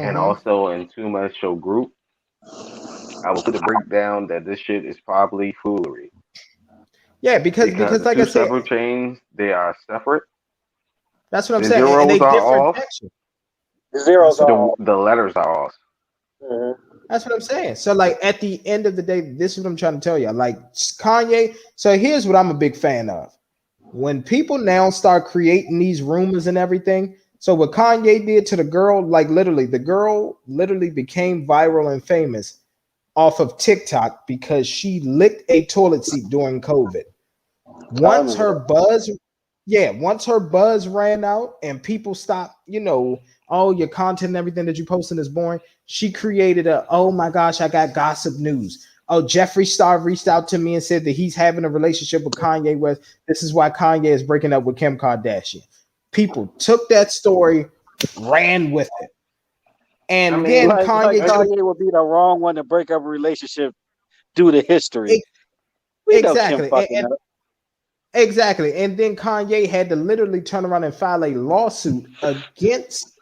and
Hmm.
also in Too Much Show group. I will put a breakdown that this shit is probably foolery
Yeah,
because
because
the
like I
two
said,
separate chains they are separate.
that's what I'm
The
saying, and
zeros
they
are
different
off.
textures.
The zeros
That's
are
what
off.
The letters are off.
That's what I'm saying. So, like, at the end of the day, this is what I'm trying to tell you. Like, Kanye. So, here's what I'm a big fan of. When people now start creating these rumors and everything. So, what Kanye did to the girl, like, literally, the girl literally became viral and famous off of TikTok because she licked a toilet seat during COVID.
I
Once
remember
her
that.
buzz, yeah, once her buzz ran out and people stopped, oh, your content and everything that you posting is boring. She created oh my gosh, I got gossip news. Oh, Jeffree Star reached out to me and said that he's having a relationship with Kanye West. This is why Kanye is breaking up with Kim Kardashian. People took that story, ran with it.
I
And
mean,
then
Like
Kanye took
Kanye would be the wrong one to break up a relationship due to history.
it
We know Kim
exactly.
fucking up.
Exactly. And then Kanye had to literally turn around and file a lawsuit against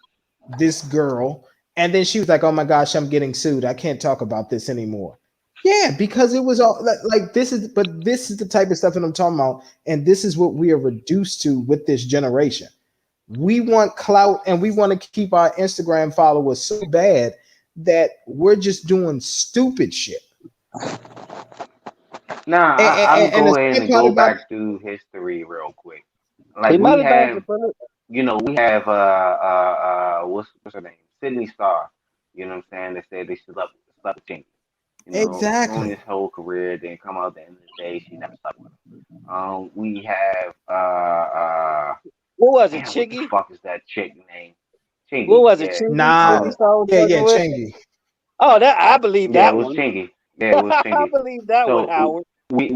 this girl. And then she was like, oh my gosh, I'm getting sued. I can't talk about this anymore. Yeah, because it was all like this is the type of stuff that I'm talking about. And this is what we are reduced to with this generation. We want clout and we want to keep our Instagram followers so bad that we're just doing stupid shit.
nah, I'm
And the
go ahead
sad
and
part
go
about
back through history real quick.
He
Like
might
we
have dodged the
have,
bullet.
we have what's her name? Sydney Star. You know what I'm saying? They said they slept with Chingy. Ruined
exactly.
his whole career. Then come out at the end of the day, she never slept with him. We have
What was it,
damn, what the
Chiggy?
fuck is that chick name?
What
Chingy.
was it,
Yeah.
Chingy? Sydney
Nah,
Um.
Star was
yeah,
fucking
yeah,
with?
Chingy.
Oh, that I believe
Yeah, it
that
was
one.
Chingy. Yeah, it was
I
Chingy.
believe that one,
So
Howard.
we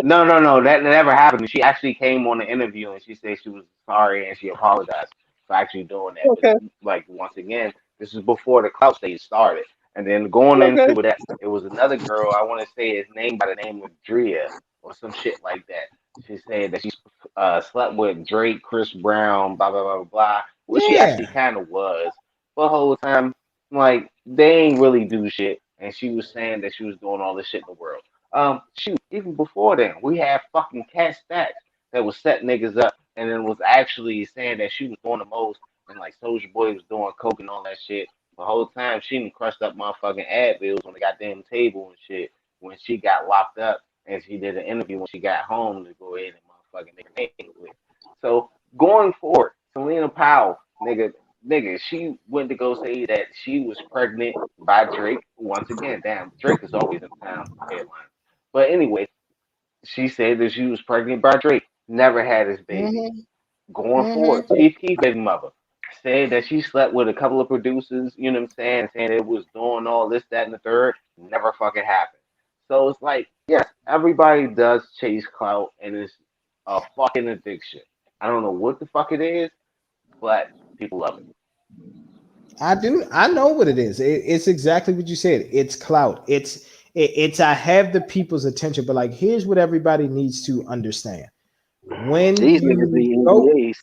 no, that never happened. She actually came on the interview and she said she was sorry and she apologized for actually doing that. But
Okay,
like once again, this is before the clout stage started. And then going
okay.
into that, it was another girl. I want to say his name by the name of Drea or some shit like that. She said that she slept with Drake, Chris Brown, blah blah blah blah blah. Well, she
Yeah,
actually kind of was. But the whole time, like they ain't really do shit. And she was saying that she was doing all this shit in the world. Shoot, even before then, we had fucking Cat Stacks that was setting niggas up and then was actually saying that she was doing the most and like Soldier Boy was doing coke and all that shit. The whole time she done crushed up motherfucking ad bills on the goddamn table and shit when she got locked up and she did an interview when she got home to go ahead and motherfucking make her name clear. So going forward, Selena Powell, nigga, she went to go say that she was pregnant by Drake. Once again, damn, Drake is always in town for headlines. But anyways, she said that she was pregnant by Drake, never had his baby.
mm-hmm,
Going forward,
mm-hmm.
Chief Keef baby mother said that she slept with a couple of producers, you know what I'm saying, saying it was doing all this, that, and the third. Never fucking happened. So it's like, yes, everybody does chase clout, and it's a fucking addiction. I don't know what the fuck it is, but people love it.
I do. I know what it is. It's exactly what you said. It's clout. It's I have the people's attention, but like here's what everybody needs to understand. When
These niggas
you
be
go
NDAs.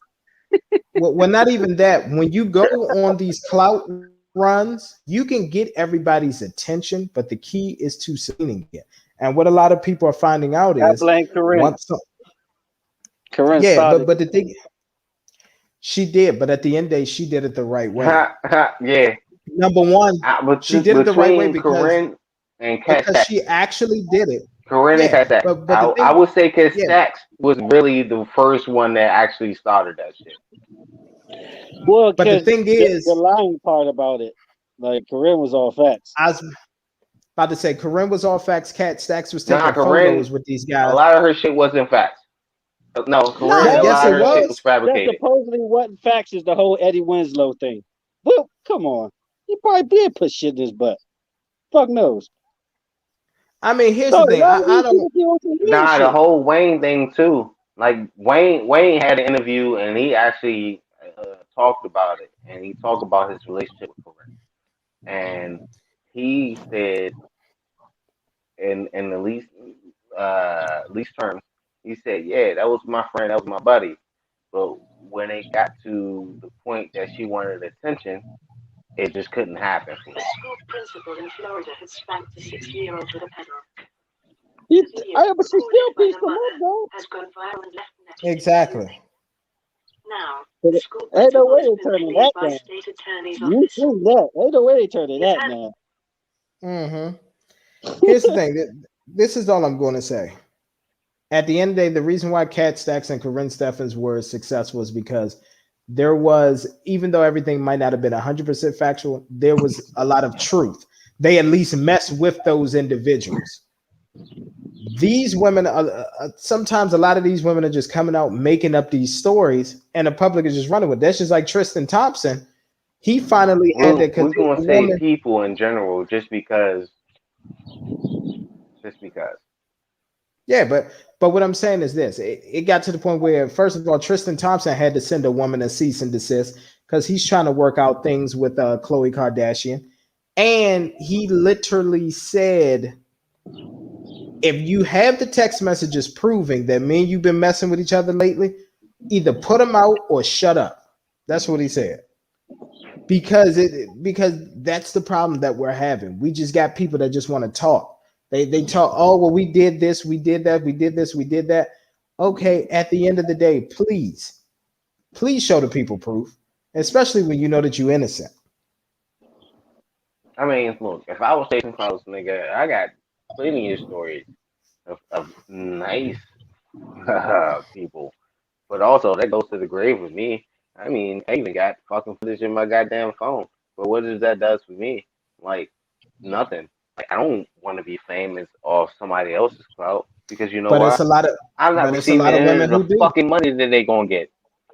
Well, not even that. When you go on these clout runs, you can get everybody's attention, but the key is to sustaining it. And what a lot of people are finding out
I
is
blame Corinne.
once,
Corinne
yeah,
started.
but the thing she did, but at the end of the day, she did it the right way.
Ha, ha, yeah.
Number one, she did it the right way
Between Corinne and Cat
because
Stack,
she actually did it.
Corinne and
Yeah,
Cat Stack,
but the
I
thing,
would say Cat
yeah,
Stacks was really the first one that actually started that shit.
Well,
but the
because
thing
the
is,
lying part about it, like Corinne was all facts.
I was about to say, Corinne was all facts. Cat Stacks was
Nah,
taking
Corinne,
photos with these
a
guys.
lot of her shit wasn't facts. No, Corinne,
Nah,
a
No,
yes,
lot
it
it
of her shit
was.
was
was.
That
fabricated.
supposedly wasn't facts is the whole Eddie Winslow thing. Well, come on. He probably did put shit in his butt. Fuck knows.
I mean, here's
So
the
a
thing.
lot of
I
these
don't.
people be on some weird
Nah, the
shit.
whole Wayne thing too. Like Wayne had an interview and he actually talked about it, and he talked about his relationship with Corinne, and he said in the least terms, he said, yeah, that was my friend, that was my buddy, but when it got to the point that she wanted attention, it just couldn't happen for
A
her.
school principal in Florida had spanked a 60-year-old with a pedal.
He,
The video,
but she still
recorded by
pieced
the
them up,
mother,
though.
has gone viral and left netizens
Exactly.
fuming. Now,
But
the school
ain't no
principal
way
has
they
been
turning
cleared
that
by
down.
state attorney's
You
office.
think that? Ain't no way they turning
The
that
attorney
down.
Hmm. Here's the thing. This is all I'm going to say. At the end of the day, the reason why Cat Stacks and Corinne Steffens were successful is because there was, even though everything might not have been 100% factual, there was a lot of truth. They at least messed with those individuals. These women, sometimes a lot of these women are just coming out making up these stories, and the public is just running with it. That's just like Tristan Thompson. He finally had to, because
We're
there
gonna
was a
say
woman.
people in general, just because.
Yeah, but what I'm saying is this: it got to the point where, first of all, Tristan Thompson had to send a woman a cease and desist because he's trying to work out things with Khloe Kardashian, and he literally said, "If you have the text messages proving that me and you've been messing with each other lately, either put them out or shut up." That's what he said. Because that's the problem that we're having. We just got people that just want to talk. They talk, oh well, we did this, we did that, we did this, we did that. Okay, at the end of the day, please show the people proof, especially when you know that you're innocent.
I mean, look, if I was chasing clouds, nigga, I got plenty of stories of nice people, but also that goes to the grave with me. I mean, I even got fucking footage in my goddamn phone. But what does that does for me? Like nothing. Like I don't want to be famous off somebody else's clout because you know
But it's
why?
a lot of
I'm not
but it's a
receiving
lot of
any
women
of the
who do.
fucking money that they gonna get.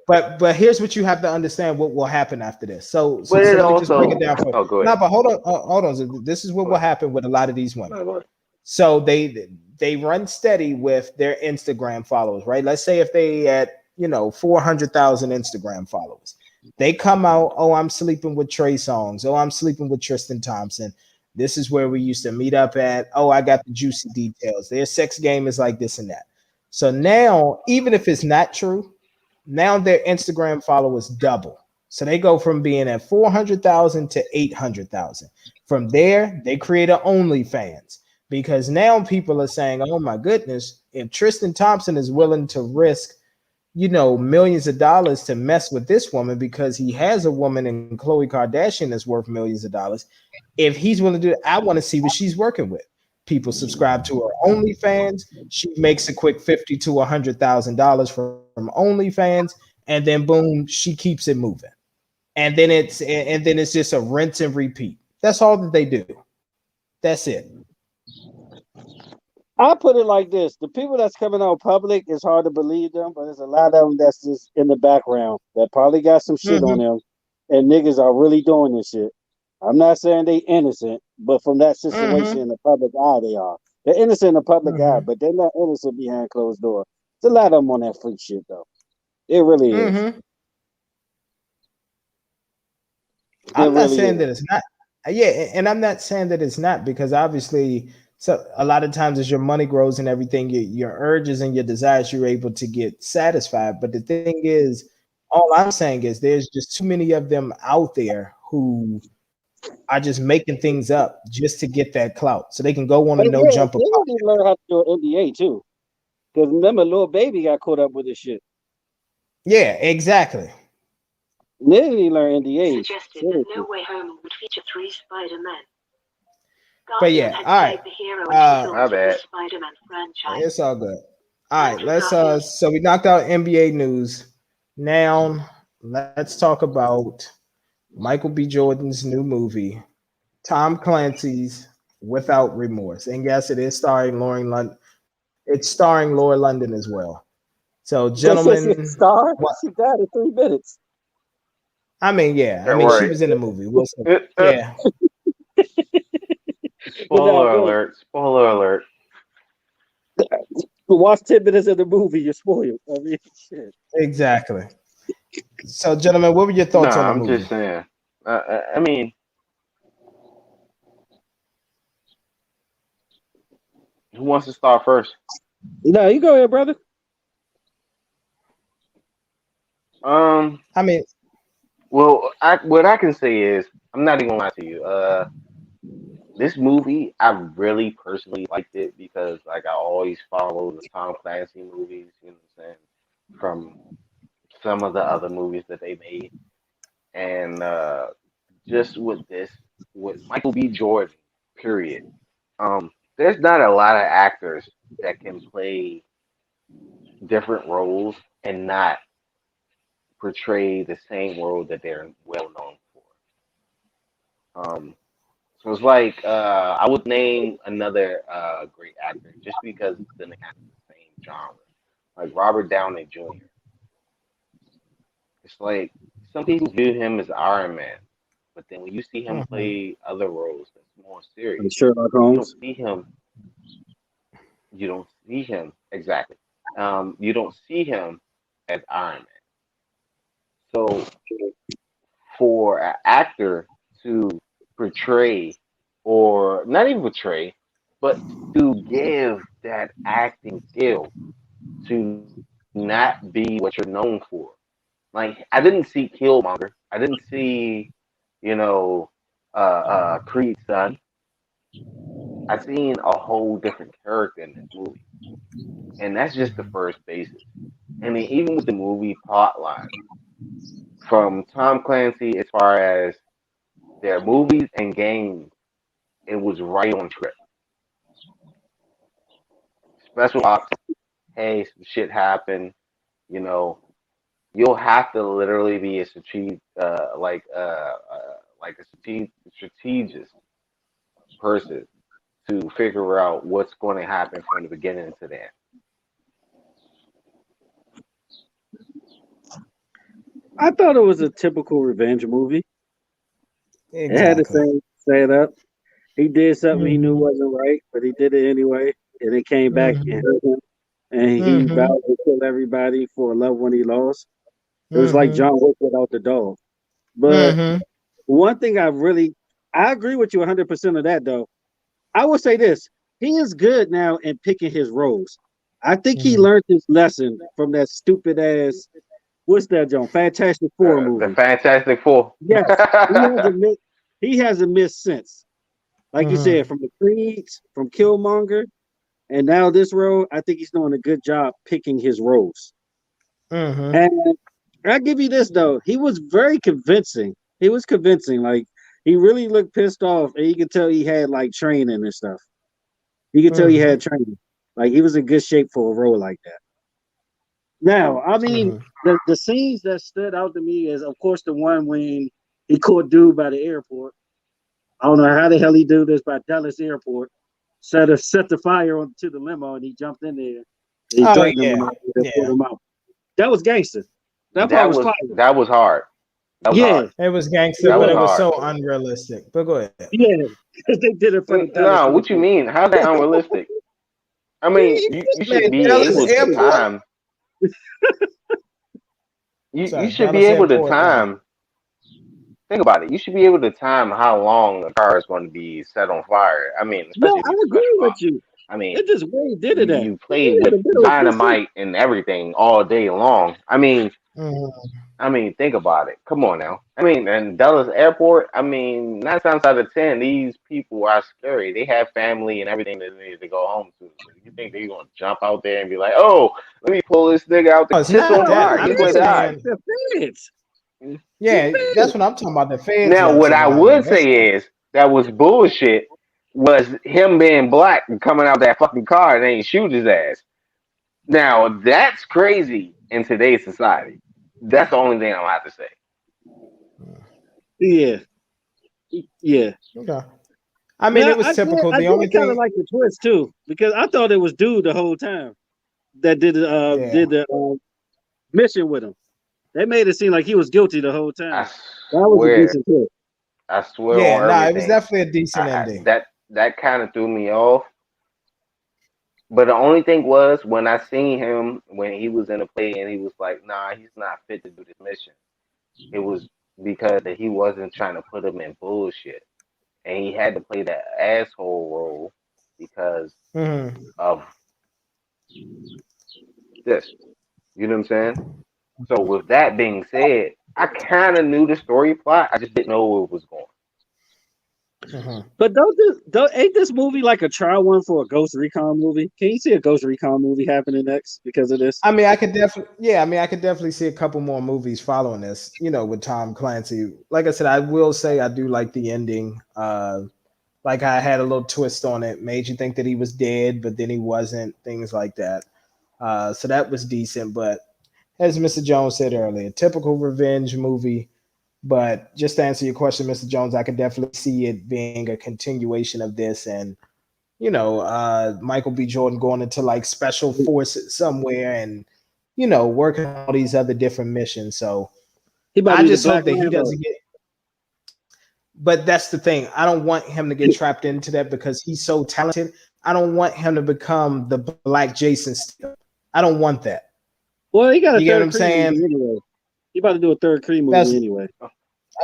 But here's what you have to understand: what will happen after this. So so
But
so
it
let me just break it
also,
down for you.
oh, go
No,
ahead.
but hold on, hold on. So this is what
Go
will
ahead.
happen with a lot of these women.
No, go ahead.
So they run steady with their Instagram followers, right? Let's say if they at 400,000 Instagram followers, they come out, oh, I'm sleeping with Trey Songs, oh, I'm sleeping with Tristan Thompson. This is where we used to meet up at. Oh, I got the juicy details. Their sex game is like this and that. So now, even if it's not true, now their Instagram followers double. So they go from being at 400,000 to 800,000. From there, they create an OnlyFans because now people are saying, oh my goodness, if Tristan Thompson is willing to risk, millions of dollars to mess with this woman because he has a woman in Khloe Kardashian that's worth millions of dollars. If he's willing to do it, I want to see what she's working with. People subscribe to her OnlyFans. She makes a quick $50,000 to $100,000 from OnlyFans, and then boom, she keeps it moving. And then it's just a rinse and repeat. That's all that they do. That's it.
I put it like this: the people that's coming out public, it's hard to believe them, but there's a lot of them that's just in the background that probably got some shit on
Mhm,
them, and niggas are really doing this shit. I'm not saying they innocent, but from that situation
mhm,
in the public eye, they are. They're innocent in the public eye,
mhm,
but they're not innocent behind closed door. There's a lot of them on that freak shit though. It really is.
mhm.
It
I'm not
really
saying
is.
that it's not. Yeah, and I'm not saying that it's not because obviously, so a lot of times as your money grows and everything, your urges and your desires, you're able to get satisfied. But the thing is, All I'm saying is there's just too many of them out there who are just making things up just to get that clout, so they can go on a
And
no
yeah,
jumper
they need to
podcast.
learn how to do an NDA too. Because remember, little baby got caught up with this shit.
Yeah, exactly.
They need to learn NDAs.
Suggested that No
Seriously.
Way Home would feature three Spider-Men.
But
Garfield
yeah,
had
all right.
played the hero in two
Uh,
My
films of the
bad.
Spider-Man franchise.
it's all good. All right,
Andrew
let's
Garfield.
so we knocked out NBA news. Now let's talk about Michael B. Jordan's new movie, Tom Clancy's Without Remorse. And yes, it is starring Lauren London. It's starring Laura London as well. So,
They said she's
gentlemen,
a star.
what
She died in 3 minutes.
I mean, yeah, I
Yeah,
mean, she
right.
was in the movie. Yeah,
But now,
Spoiler
look,
alert. Spoiler alert.
watch 10 minutes of the movie, you're spoiled. I mean, shit.
exactly. So, gentlemen, what were your
No,
thoughts on the
I'm just
movie?
saying. I mean, who wants to start first?
No, you go ahead, brother.
Um,
I mean,
well, what I can say is, I'm not even gonna lie to you. This movie, I really personally liked it because, like, I always follow the Tom Clancy movies. You know what I'm saying? From some of the other movies that they made, and just with this, with Michael B. Jordan, period. There's not a lot of actors that can play different roles and not portray the same role that they're well known for. So it's like I would name another great actor just because it's in the kind of the same genre, like Robert Downey Jr. It's like some people view him as Iron Man, but then when you see him
mhm,
play other roles that's more
And
serious,
Sherlock
you don't
Holmes.
see him. You don't see him exactly. You don't see him as Iron Man. So for an actor to portray, or not even portray, but to give that acting skill to not be what you're known for. Like I didn't see Killmonger. I didn't see, you know, Creed's son. I seen a whole different character in this movie, and that's just the
mhm,
first basis. And then even with the movie plotline, from Tom Clancy, as far as their movies and games, it was right on trip. Special ops, hey, some shit happened. You know, you'll have to literally be a like a strategist person to figure out what's going to happen from the beginning to the end.
I thought it was a typical revenge movie. It had the
exactly.
same setup. He did something he knew
Mhm,
wasn't right, but he did it anyway. And it came back and
mhm,
hurt him. And he
mhm,
vowed to kill everybody for a loved one he lost. It was like
mhm,
John Wick without the dog. But
mhm,
one thing I agree with you 100% of that, though. I will say this: he is good now in picking his roles. I think he
mhm.
learned his lesson from that stupid ass. What's that, John? Fantastic Four
The
movie.
Fantastic Four.
Yes, he hasn't missed since. Like you
Mhm.
said, from the Creeds, from Killmonger, and now this role, I think he's doing a good job picking his roles.
Mhm.
And I give you this though, he was very convincing. He was convincing. Like he really looked pissed off, and you could tell he had like training and stuff. You could tell he
Mhm.
had training. Like he was in good shape for a role like that. Now, I mean,
Mhm.
the scenes that stood out to me is, of course, the one when he caught dude by the airport. I don't know how the hell he do this by Dallas Airport. Set the fire on to the limo, and he jumped in there. He
Oh
threatened him and
yeah,
all that, pulled
yeah.
him out. That was gangster. That part
that
was
was
fire.
that was hard. That was
Yeah,
hard.
it
It was gangster,
That
but
was
it
was.
was
hard.
so unrealistic. But go ahead.
Yeah, because they did it for the Dallas
No, what you
Airport.
mean? How's that unrealistic? I mean,
He
you
pushed
Man,
should
that
be
dude to
Dallas
the
able to
floor.
Airport.
time. You
Sorry,
should be
Dallas
able to
Airport. Yeah.
time. Think about it. You should be able to time how long a car is going to be set on fire. I mean,
No,
especially
I
these
agree
special
with
ops.
you.
I mean,
It just where he did it
you
at.
you
He
play
in
with
the middle of Tennessee.
dynamite and everything all day long. I mean,
Mhm.
I mean, think about it. Come on now. I mean, and Dallas Airport. I mean, 9 times out of 10, these people are scary. They have family and everything that they need to go home to. So you think they're gonna jump out there and be like, "Oh, let me pull this nigga out the
No, it's
it's
not
on
that.
fire.
I'm
He's
just
gonna die."
saying,
The feds. The
yeah, that's
feds.
what I'm talking about. The feds
Now,
let
what I
someone out there.
would
That's
say is that was bullshit. Was him being black and coming out that fucking car and they ain't shoot his ass. Now that's crazy in today's society. That's the only thing I'm gonna have to say.
Yeah. Yeah.
okay. I mean,
Now
it was typical.
I
The
did
only
kind of
thing,
like the twist too because I thought it was dude the whole time that
yeah,
did the mission with him. They made it seem like he was guilty the whole
I
time. That was a
swear,
decent twist.
I swear
yeah.
on
Nah, it was
everything.
definitely a decent ending.
That kind of threw me off. But the only thing was when I seen him when he was in a play and he was like, "Nah, he's not fit to do this mission." It was because that he wasn't trying to put him in bullshit, and he had to play that asshole role because
Hmm.
of this. You know what I'm saying? So with that being said, I kind of knew the story plot. I just didn't know where it was going.
Hmm.
But don't ain't this movie like a trial one for a Ghost Recon movie? Can you see a Ghost Recon movie happening next because of this?
I mean, I could definitely, yeah. I mean, I could definitely see a couple more movies following this. With Tom Clancy. Like I said, I will say I do like the ending. Like I had a little twist on it, made you think that he was dead, but then he wasn't. Things like that. So that was decent. But as Mr. Jones said earlier, typical revenge movie. But just to answer your question, Mr. Jones, I could definitely see it being a continuation of this, and Michael B. Jordan going into like special forces somewhere, and working on all these other different missions. So
He about
I
to be the
just
Black
hope that he
Rambo.
doesn't get. But that's the thing. I don't want him to get trapped into that because he's so talented. I don't want him to become the Black Jason Statham. I don't want that.
Well, he got a
You get what
third
I'm
Creed
saying?
movie anyway. He about to do a third Creed movie
That's
anyway.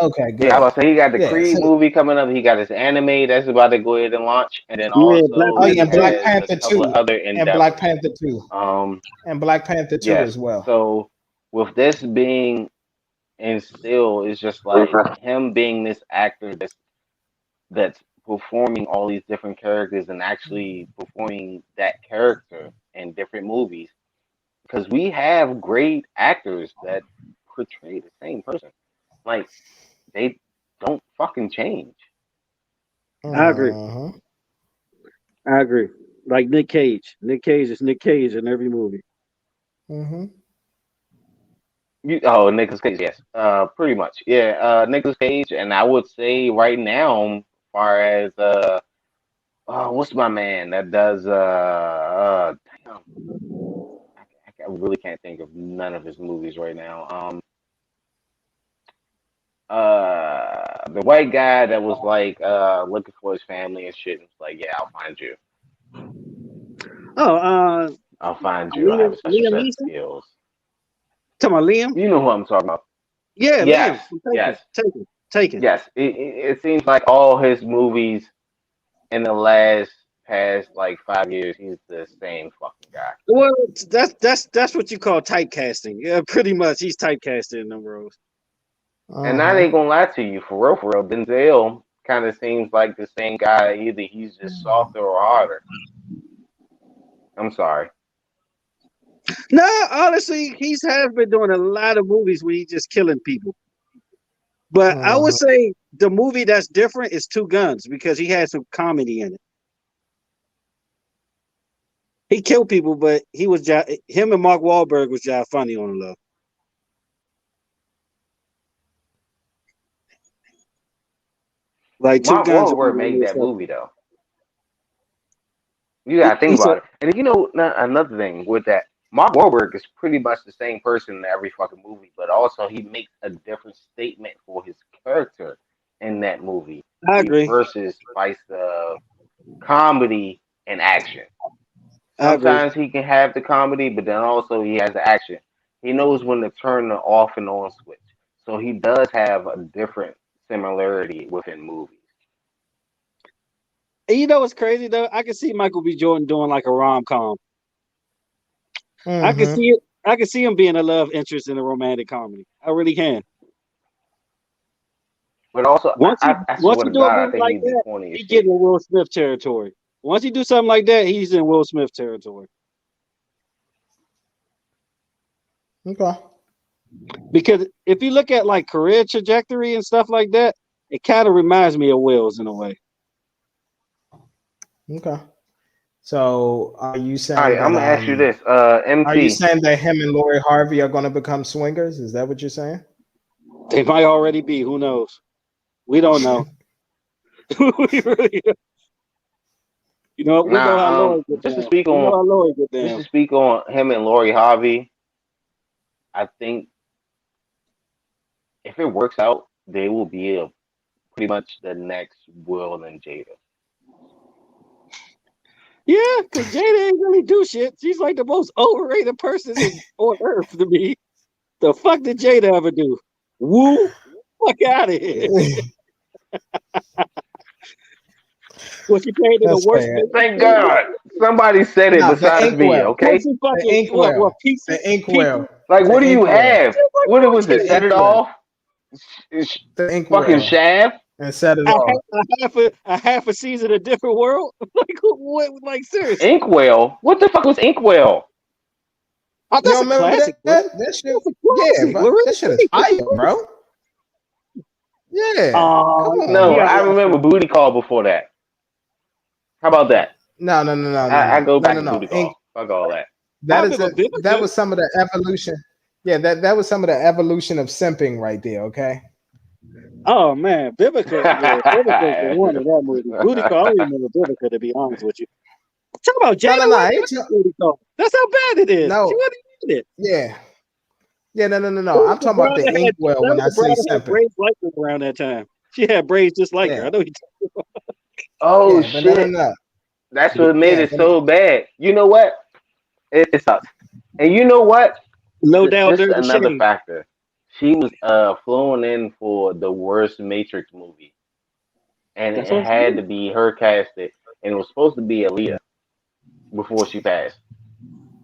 okay.
Yeah, I
Good.
was say he got the
Yeah.
Creed
So,
movie coming up. He got his anime that's about to go ahead and launch, and then
Yeah, Black
also
oh
he
yeah,
Panther too.
Black
has a
Panther
couple of
two,
other
and Black
endeavors.
Panther two,
Um,
and Black Panther two
yes.
as well.
So with this being instilled, it's just like him being this actor that's performing all these different characters and actually performing that character in different movies because we have great actors that portray the same person. Like they don't fucking change.
I agree.
Hmm.
I agree. Like Nick Cage. Nick Cage is Nick Cage in every movie.
Hmm.
Oh, Nicolas Cage, yes. Pretty much. Yeah, Nicolas Cage, and I would say right now, as far as what's my man that does damn, I really can't think of none of his movies right now. The white guy that was like looking for his family and shit, and was like, yeah, I'll find you.
Oh,
I'll find you. I have a special
Liam
set of
Neeson.
skills.
Talking about Liam?
You know who I'm talking about.
Yeah,
Yes,
Liam. I'm
yes,
taken.
yes. It seems like all his movies in the last past like 5 years, he's the same fucking guy.
Well, that's what you call typecasting. Yeah, pretty much. He's typecasted in them roles.
And I
Hmm.
ain't gonna lie to you, for real, Denzel kind of seems like the same guy. Either he's just softer or harder. I'm sorry.
No, honestly, he's has been doing a lot of movies where he's just killing people. But I would
Hmm.
say the movie that's different is Two Guns because he had some comedy in it. He killed people, but him and Mark Wahlberg was jive funny on the low. Like Two
Mark
Guns is
Wahlberg
one of
made
those
that
stuff.
movie though. You gotta think
He said,
about it. And another thing with that, Mark Wahlberg is pretty much the same person in every fucking movie, but also he makes a different statement for his character in that movie
I agree.
versus vice comedy and action.
I agree.
Sometimes he can have the comedy, but then also he has the action. He knows when to turn the off and on switch. So he does have a different similarity within movies.
And you know what's crazy though? I can see Michael B. Jordan doing like a rom com. I can
Hmm.
see it. I can see him being a love interest in a romantic comedy. I really can.
But also, I
Once
swear
he
to
do a
God, I
movie
think
like
he'd be
that,
corny as
he get
shit.
in Will Smith territory. Once he do something like that, he's in Will Smith territory.
Okay.
Because if you look at like career trajectory and stuff like that, it kind of reminds me of Will's in a way.
Okay. So are you
All
saying
right, I'm
that
gonna ask you this.
are you
MC.
saying that him and Lori Harvey are gonna become swingers? Is that what you're saying?
They might already be. Who knows? We don't know. We really, we know how
Nah,
Lori get
just to
down.
speak
We know
on
how Lori get
just
down.
to speak on him and Lori Harvey, I think if it works out, they will be pretty much the next Will and Jada.
Yeah, because Jada ain't really do shit. She's like the most overrated person on earth to me. The fuck did Jada ever do? Woo? Fuck out of here. Was she played in the
That's
worst
fair.
Matrix
Thank
movie?
God somebody said it
No, the
besides me.
inkwell.
Was
Okay,
she
The
fucking what
inkwell.
pieces?
The
Pieces?
inkwell.
like what
The
do you
inkwell.
have?
She was like
What it was? It
The
rotating.
set it
inkwell.
off.
The
Fucking
inkwell.
shaft.
And set it
A,
off.
a half a season, a different world. Like what? Like seriously?
Inkwell. What the fuck was Inkwell?
Oh,
You
that's
don't
a
remember
classic,
that?
bro.
That shit.
That's a
Yeah,
classic.
but
Loretta
that shit is
King. That's
fire,
a
bro. Yeah. Come
Oh,
on,
No,
you
man.
gotta
I
watch
remember
that.
Booty Call before that. How about that?
No, no, no, no, no,
I
no,
go
no,
back
no,
to
no.
Booty Call. Fuck all that.
I
That is
remember
that
Vivica.
was some of the evolution. Yeah, that was some of the evolution of simping right there. Okay.
Oh man, Vivica. Yeah, Vivica's the one in that movie. Booty Call. I don't even remember Vivica to be honest with you. Talk about
No, no,
Jada
no.
wasn't
I
even
ain't
in Booty Call. That's how bad it is. She
no.
wasn't even in it.
Yeah. Yeah. No, no, no, no.
That was
I'm
the
talking about
broad
the
that had
inkwell
that
when
was
I
the
say
broad that had
simping.
braids like her around that time. She had braids just like her.
Yeah.
I know you.
Oh
Yeah. But no, no,
shit.
no.
That's what made
Yeah.
it
But
so bad. You know what? It sucks. And you know what?
Low down
This is
dirty
another
shame.
factor. She was flown in for the worst Matrix movie, and
That's
it
what I'm
had to
saying.
be her casted, and it was supposed to be Aaliyah before she passed.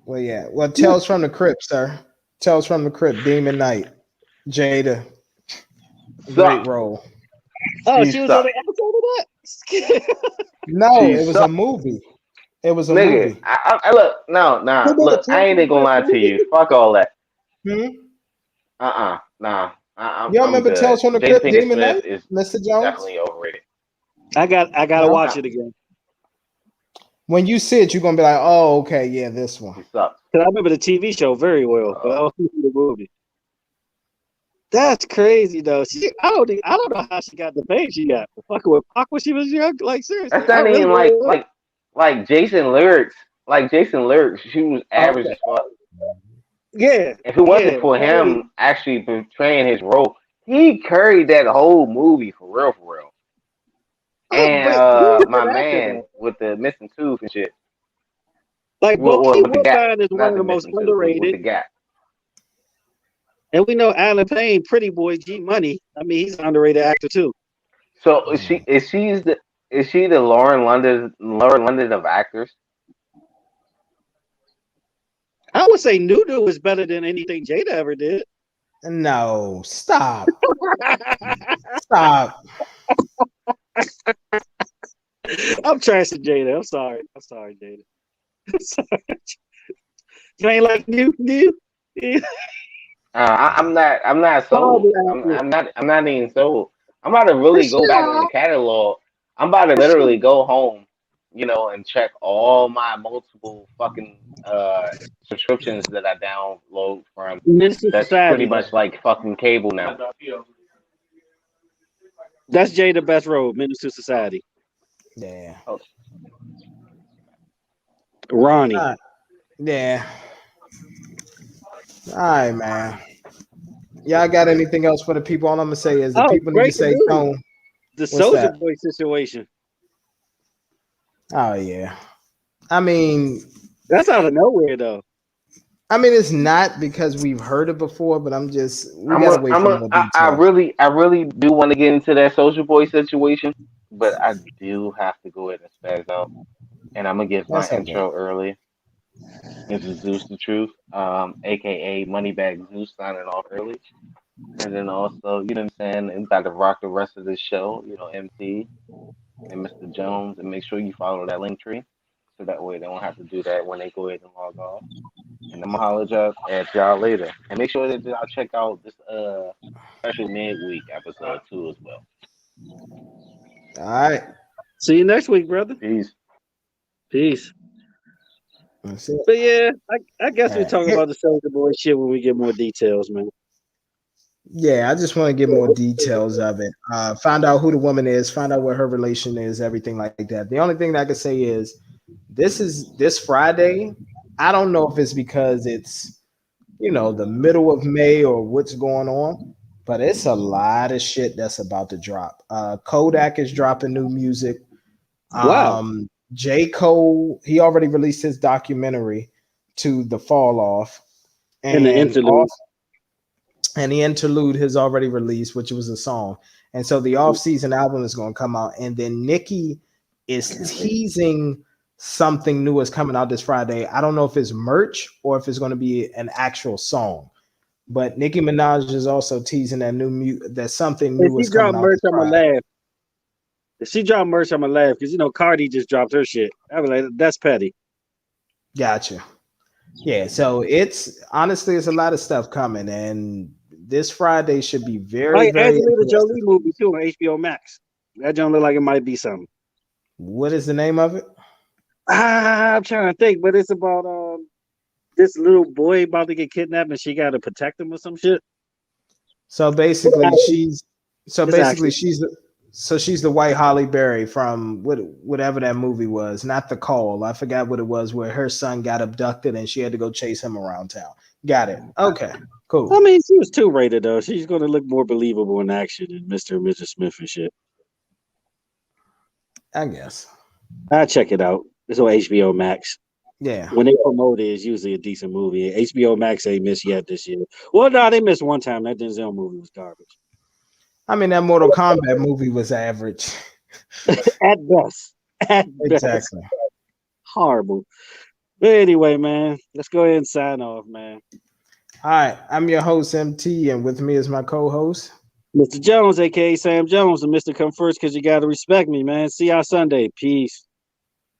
well, yeah. Well,
Yeah.
Tales from the Crypt, sir. Tales from the Crypt. Demon Knight. Jada. Great
Sucked.
role.
Oh,
She
she was on
sucked.
the episode of that.
No,
She
it was a
sucked.
movie. It was a
Nigga,
movie.
I look, no,
They
nah,
made a
look, I
Tales
ain't
from the
even gonna
Crypt
lie to
movie.
you. Fuck all that.
Hmm?
Nah.
You don't
I'm
remember
good.
Tales from the
Jada
Crypt,
Pinkett
Demon
Smith
Knight,
is
Mr. Jones?
definitely overrated.
I gotta
No.
watch
Nah,
it again.
When you see it, you're gonna be like, "Oh, okay, yeah, this one."
she sucks.
Cause I remember the TV show very well, but I
Uh,
don't remember the movie. That's crazy though. I don't know how she got the fame she got. Fucking with Pac when she was young. Like seriously,
that's
I
not
really
even
want to know.
like Jason Lyrics. Like Jason Lyrics, she was average
Okay.
as fuck.
Yeah,
If it wasn't
yeah.
for
I mean,
him actually portraying his role, he carried that whole movie for real, for real. And
but he's a
my
good actor
man
though.
with the missing tooth and shit.
Like
Well,
Bokeem
with the gap,
Woodbine is one
not
of
the
the most
missing tooth, with
underrated,
the gap.
and we know Alan Payne, Pretty Boy, G Money. I mean, he's an underrated actor too.
So is she the Lauren London of actors?
I would say Nudu is better than anything Jada ever did.
No, stop, stop.
I'm trashing Jada. I'm sorry. I'm sorry, Jada. I'm sorry. You ain't like new.
I'm not. I'm not
Sorry,
sold.
actor.
I'm not even sold. I'm about to really go back in the catalog. I'm about to literally go home, and check all my multiple fucking subscriptions that I download from.
Minister
That's pretty
Society though.
much like fucking cable now.
That's Jada best role, Minister Society.
Yeah,
Oh,
Ronnie.
yeah. All right, man. Y'all got anything else for the people? All I'm gonna say is the
Oh,
people need to
breaking
say,
news.
"Tone."
The
What's
Soldier
that?
Boy situation.
Oh yeah. I mean,
That's out of nowhere though.
it's not because we've heard it before, but we gotta wait for more details.
I really do want to get into that Social Boy situation, but I do have to go ahead and spaz out, and I'm gonna give my
That's okay.
intro early. Mr. Zeus the Truth, aka Moneybag Zeus, signing off early. And then also, you know what I'm saying, we got to rock the rest of the show, MT and Mr. Jones, and make sure you follow that link tree so that way they won't have to do that when they go ahead and log off. And I'm gonna holler at y'all later. And make sure that y'all check out this special midweek episode too as well.
All right.
See you next week, brother.
Peace.
Peace.
That's it.
But yeah, I guess we
All
talk
right.
about the Soldier Boy shit when we get more details, man.
Yeah, I just want to get more details of it. Find out who the woman is, find out what her relation is, everything like that. The only thing that I can say is this Friday. I don't know if it's because it's the middle of May or what's going on, but it's a lot of shit that's about to drop. Kodak is dropping new music.
Wow.
J. Cole, he already released his documentary to the fall off.
And the interlude.
And the interlude has already released, which was a song. And so the off-season album is going to come out. And then Nicki is teasing something new is coming out this Friday. I don't know if it's merch or if it's going to be an actual song. But Nicki Minaj is also teasing that something new is coming out.
Merch, I'm gonna laugh. If she drop merch, I'm gonna laugh because Cardi just dropped her shit. I was like, that's petty.
Gotcha. Yeah, so it's a lot of stuff coming, and this Friday should be very, very
Angelina Jolie movie too on HBO Max. That don't look like it might be something.
What is the name of it?
I'm trying to think, but it's about this little boy about to get kidnapped and she got to protect him or some shit.
So basically, she's the white Halle Berry from whatever that movie was, not The Call. I forgot what it was, where her son got abducted and she had to go chase him around town. Got it. Okay, cool.
I mean, she was too rated though. She's going to look more believable in action than Mr. and Mrs. Smith and shit.
I guess.
I'll check it out. It's on HBO Max.
Yeah.
When they promote it, it's usually a decent movie. HBO Max ain't missed yet this year. Well, no, they missed one time. That Denzel movie was garbage.
I mean, that Mortal Kombat movie was average.
At best.
Exactly.
Horrible. But anyway, man, let's go ahead and sign off, man.
All right. I'm your host, MT, and with me is my co-host,
Mr. Jones, aka Sam Jones, and Mr. Come First because you got to respect me, man. See y'all Sunday. Peace.